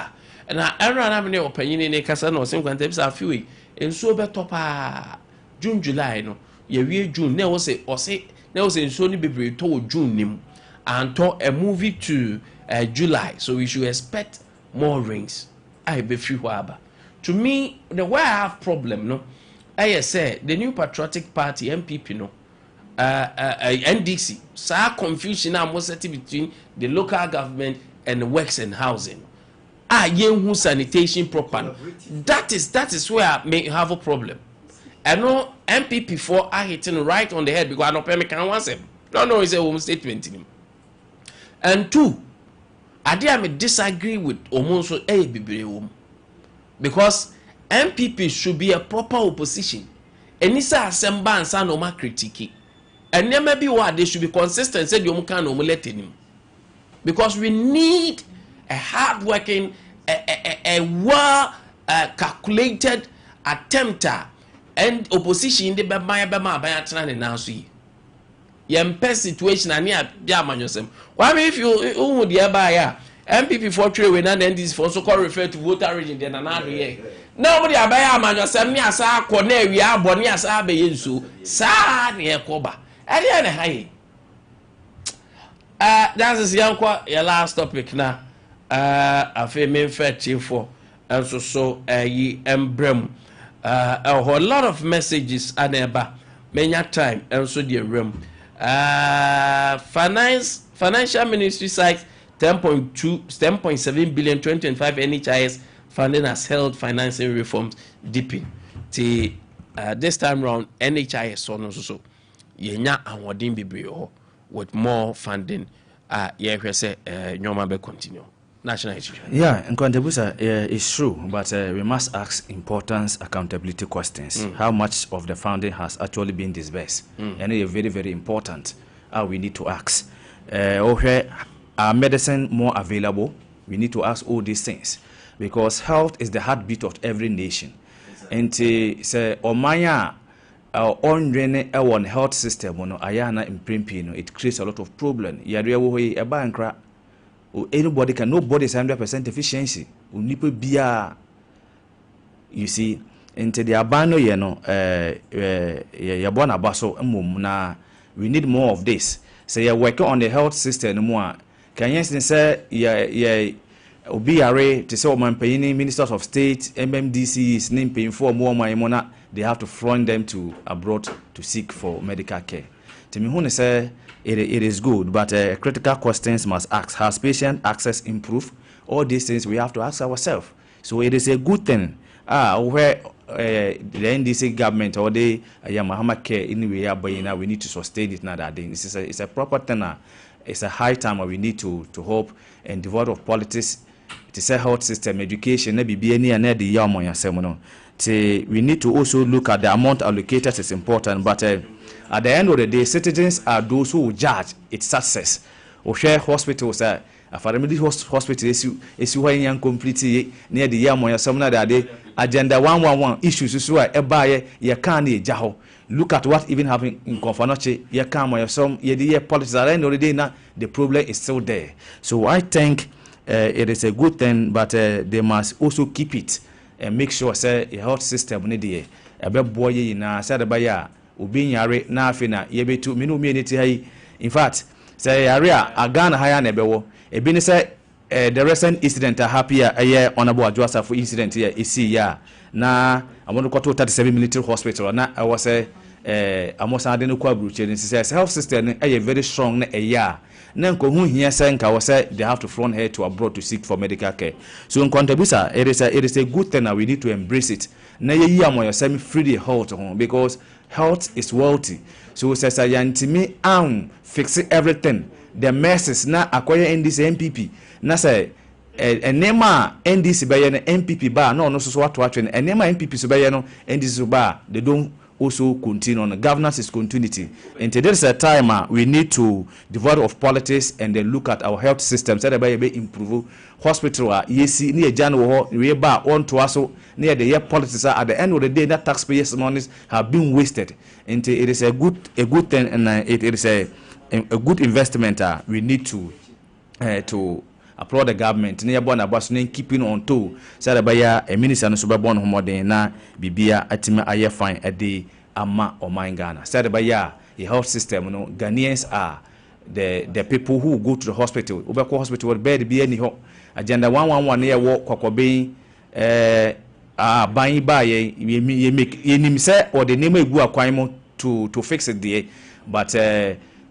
And I run na opinion ne kasa no se Nkwantabisa afiwe enso beto pa June July no ye wie June na wo se enso ni bebre to June nim and to a movie to July, so we should expect more rains. I be free waba. To me, the way I have problem no, I say the new patriotic party MPP no, NDC, so confusion now most between the local government and the works and housing. Who sanitation proper. That is where I may have a problem. I know MPP for are hitting right on the head because I know Pemi can want them. No, it's a home statement in him. And two, I may disagree with Omonso Bibiri because MPP should be a proper opposition. And it's a semblance and no critique. And there may be what they should be consistent. Said you can't let him because we need a hard-working, a well calculated attempter and opposition in the Bama now see. Yempe situation and near Biamanyosem. Why if you would buy MPP for trade when and this for so called refer to voter region then another year. Nobody abaya Manyosem near Sa Corne, we are Bonia Sabe Yensu, Sa near Koba. And then high. That's your last topic now. I feel me fetching for and so ye embrem. A whole lot of messages are nearby. Many time and so dear room. Financial Ministry cites 10.7 billion 2025 NHIS funding has held financing reforms deeping. This time round NHIS so yenya awarding bibrio with more funding yɛhwɛ sɛ nnwoma bɛ continue national institution. Yeah, Nkwantabisa, it's true, but we must ask importance accountability questions. How much of the funding has actually been disbursed? And it's very, very important. We need to ask. Are medicine more available? We need to ask all these things because health is the heartbeat of every nation. And say Omaya on health system, ayana imprimpi, it creates a lot of problem. Yadwe a bankra. Anybody can, nobody is 100% efficiency. You see, into the abano, yabona baso na we need more of this. So you're working on the health system more. Can you say OBRA to say man paying ministers of state, MMDCs, name paying for more money, they have to fund them to abroad to seek for medical care. To me, who say it is good, but critical questions must ask. Has patient access improved? All these things we have to ask ourselves. So it is a good thing. Where the NDC government or the Muhammad care anyway, we need to sustain it now that day. It's a proper thing. It's a high time where we need to hope and devoid of politics. To say health system, education, maybe be any and the young. We need to also look at the amount allocated is important, but at the end of the day, citizens are those who judge its success. Or share hospitals, Afadamidi hospital is why young complete near the Yamoya Samna that day, agenda 111 issues, so I buy ya can't jaho. Look at what even happened in Confanoche, ya come or some year politics at the end of the day now, the problem is still there. So I think it is a good thing, but they must also keep it and make sure say a health system need a boy na said by ya ubi yare na afina yebe to minu me in fact say area agana higher nebewo e bi say the recent incident happier a year honorable adjuster for incident here is ya na I want to go to 37 military hospital na I was a amosa de no kwa bruche says health system a very strong na a year na nko hu hia senka was say they have to front head to abroad to seek for medical care. So in Nkwantabisa, it is a good thing that we need to embrace it. Na ye yi amoyo semi free the health because health is wealthy. So says I yantimi fix everything. The messes na acquire NDC MPP na say enema NDC ba ye no MPP ba no so what enema MPP so ba ye no NDC so ba they don't also continue on. Governance is continuity. And today is a time we need to devoid of politics and then look at our health system. So that by improve hospital. Yes, near January we ba on to us near the year politics at the end of the day that taxpayers' monies have been wasted. And it is a good thing and it is a good investment. We need to applaud the government near born about keeping on to say by a minister no so be born homodin na bibia atima aye fine a day ama o man Ghana said by the health system no Ghanaians are the people who go to the hospital obeko hospital with bed be any ho agenda 111 near work kwakobe ban ba ye make nim say or the name egu akwan mo to fix it there, but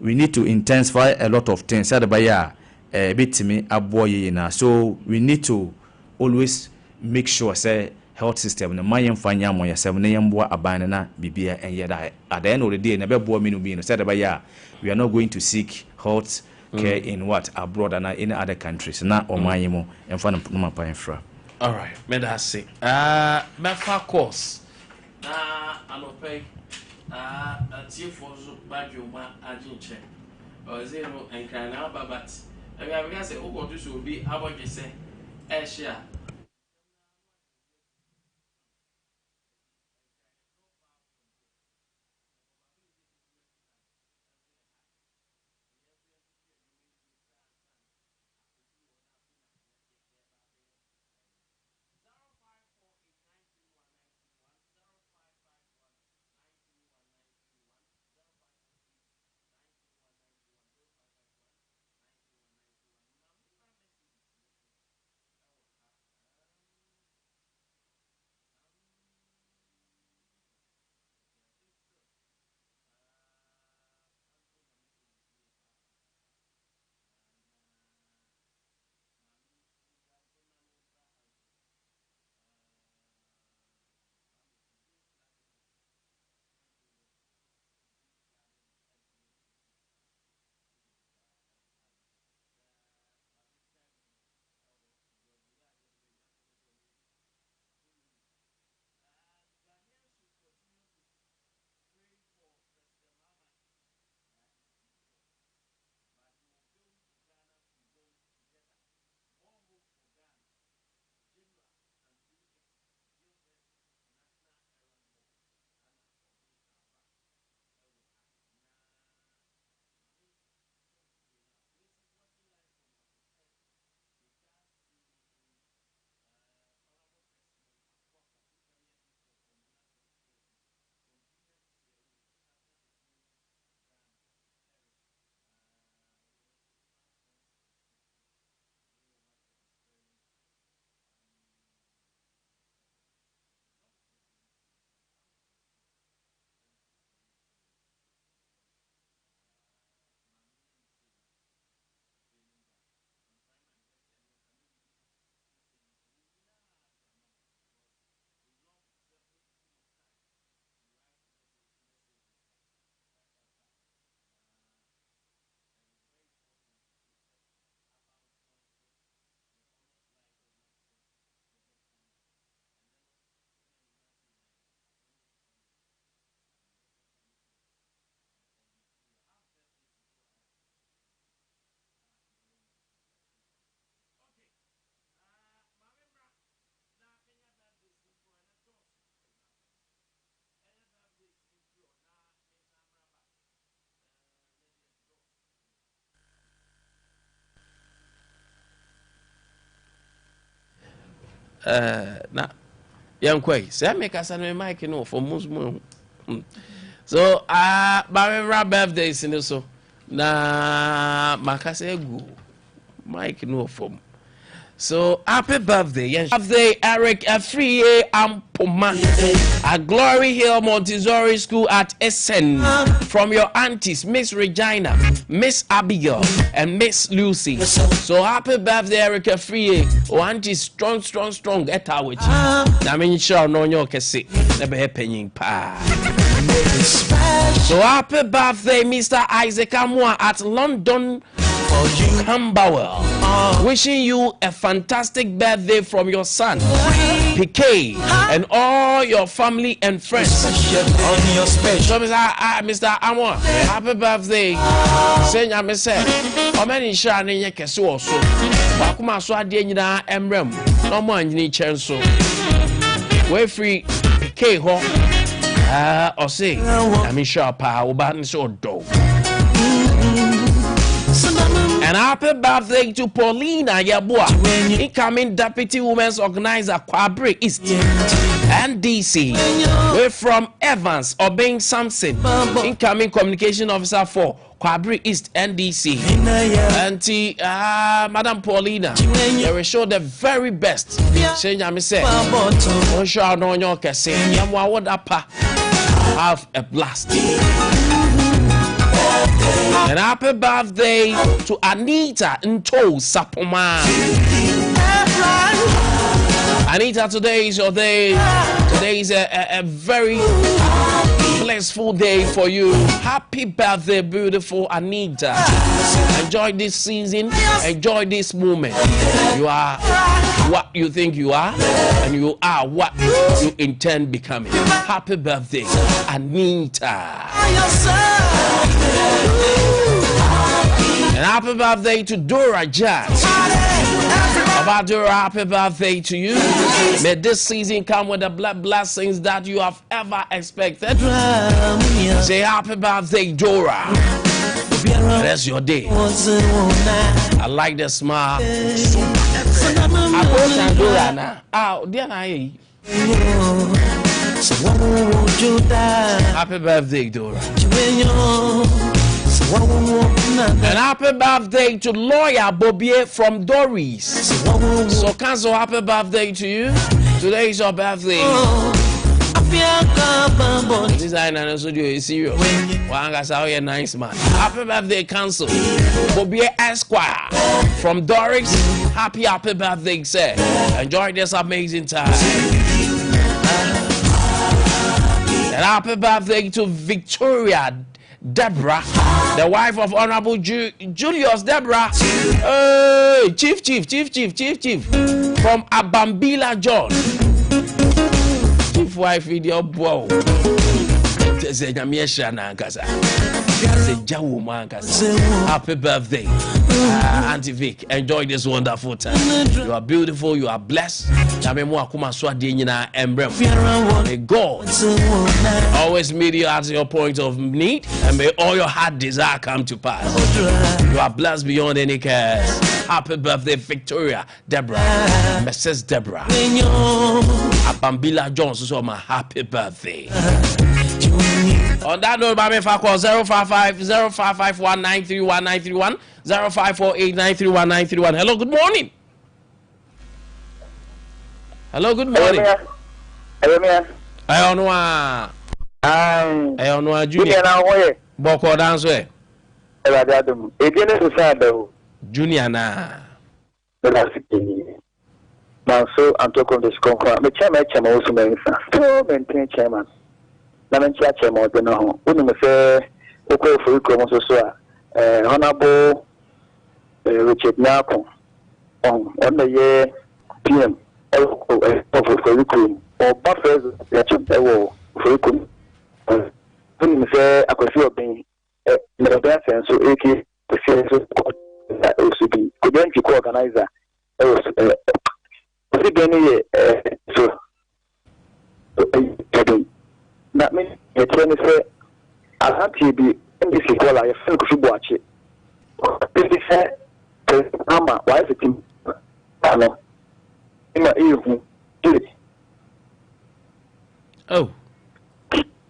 we need to intensify a lot of things said by bitimi aboye na. So we need to always make sure say health system no mayen fanya mo yasem na yemboa aban na bibia enye da at the end of the day na beboa minu bi no said by we are not going to seek health care in what abroad and in other countries na omayen mo emfa no mapa infra. All right, me that say mefa course na anope atie for so badwo ma agyenche o zero enkana babat I have say, oh, God, this will be how about you say, share. na yankwai say make us an mic no for muslim. So my birthday is in so na makase egu mic no for. So happy birthday, yes. Birthday, Eric Afriye Ampoma at Glory Hill Montessori School at Essen from your aunties, Miss Regina, Miss Abigail, and Miss Lucy. So happy birthday, Eric Afriye. Oh, auntie, strong. Eta with you. I mean, sure, no, you can see. Never happening, pa. So happy birthday, Mr. Isaac Amwa at London. Camberwell, wishing you a fantastic birthday from your son, PK, and all your family and friends. So, Mr. Amwa, happy birthday. Say, I'm saying, how many shall you get so? Bakuma so a day in the emblem, no more in the chance. So, we're free, PK, or say, I'm sure power button so dope. And happy birthday to Paulina Yabua, incoming Deputy Women's Organizer, Kwabri East, NDC. We're from Evans, Obeying Samson, incoming Communication Officer for Kwabri East, NDC. Auntie, Madam Paulina, they will show the very best. Say, I'm saying, have a blast. And happy birthday to Anita Nto Sapoma. Anita, today is your day. Today is a very blissful day for you. Happy birthday, beautiful Anita. Enjoy this season. Enjoy this moment. You are what you think you are, and you are what you intend becoming. Happy birthday, Anita. And happy birthday to Dora Jazz. About Dora, happy birthday to you. May this season come with the blessings that you have ever expected. Say happy birthday, Dora. That's your day. I like the smile. I go to Dora now. Oh, dear, happy birthday, Dora. And happy birthday to lawyer Bobie from Doris. So cancel happy birthday to you. Today is your birthday. Designer studio is serious. One guy's out here, nice man. Happy birthday, cancel. Bobie Esquire from Doris. Happy birthday, sir. Enjoy this amazing time. And happy birthday to Victoria Deborah, the wife of Honorable Julius Deborah. Chief from Abambila John. Chief wife video bow. Happy birthday, Auntie Vic. Enjoy this wonderful time. You are beautiful, you are blessed. May God always meet you at your point of need, and may all your heart desire come to pass. You are blessed beyond any cares. Happy birthday, Victoria Deborah, Mrs. Deborah. Abambila Johnson, so my happy birthday. On that note, my phone call 055-055-193-1931, 0548-931-931. Hello, good morning. Hello, good morning. Hello, man. I don't know, Junior. Boko dance way. Junior na. So I'm talking to this conference. The chairman also mentioned. So maintain chairman. Chairman don't know. When we say okay for you, so Honorable Richard Nako on the year PM of curriculum or buffers that you curriculum. When we say I could feel being in the sense so AK the sense that also be could then you organizer. So that means you tell me say I have to be in this call I feel to watch it. This is Mama, why is it in Ano? In my ear, Oh.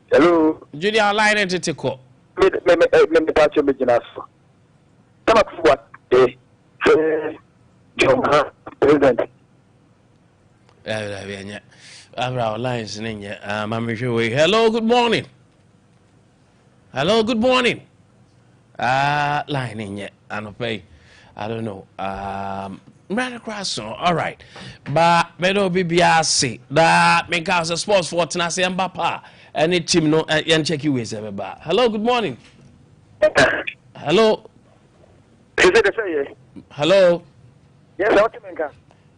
Hello. Junior line entity call. Me patch me jinaso. Come up for what? President. Our lines in hello, good morning. Hello, good morning. Line in yet. I don't pay. I don't know. Right across. All right. But Medo BBRC. That make us a sports for Tenase and Bapa. Any team no and check you with everybody. Hello, good morning. Hello. Is it the say? Hello. Yes, what you mean?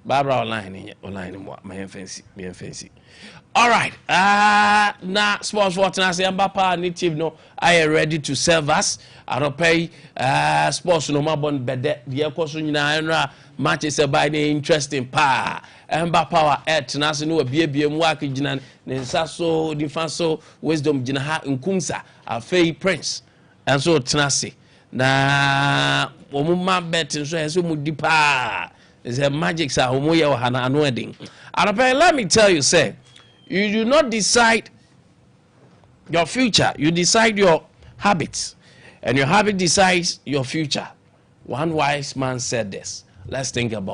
Barbara online my fancy. All right. Na sports for Tenase and Bapa any team no I am ready to serve us. I don't pay sports no more bon bed the course na matches by the interesting pa Emba power at Tenase no be work gina ne saso defenso wisdom gina ha nkumsa afei prince and so Tenase na omuma bet so mu dipa is a magic sa omoye ohana anoeding. And let me tell you, say, you do not decide your future, you decide your habits, and your habit decides your future. One wise man said this. Let's think about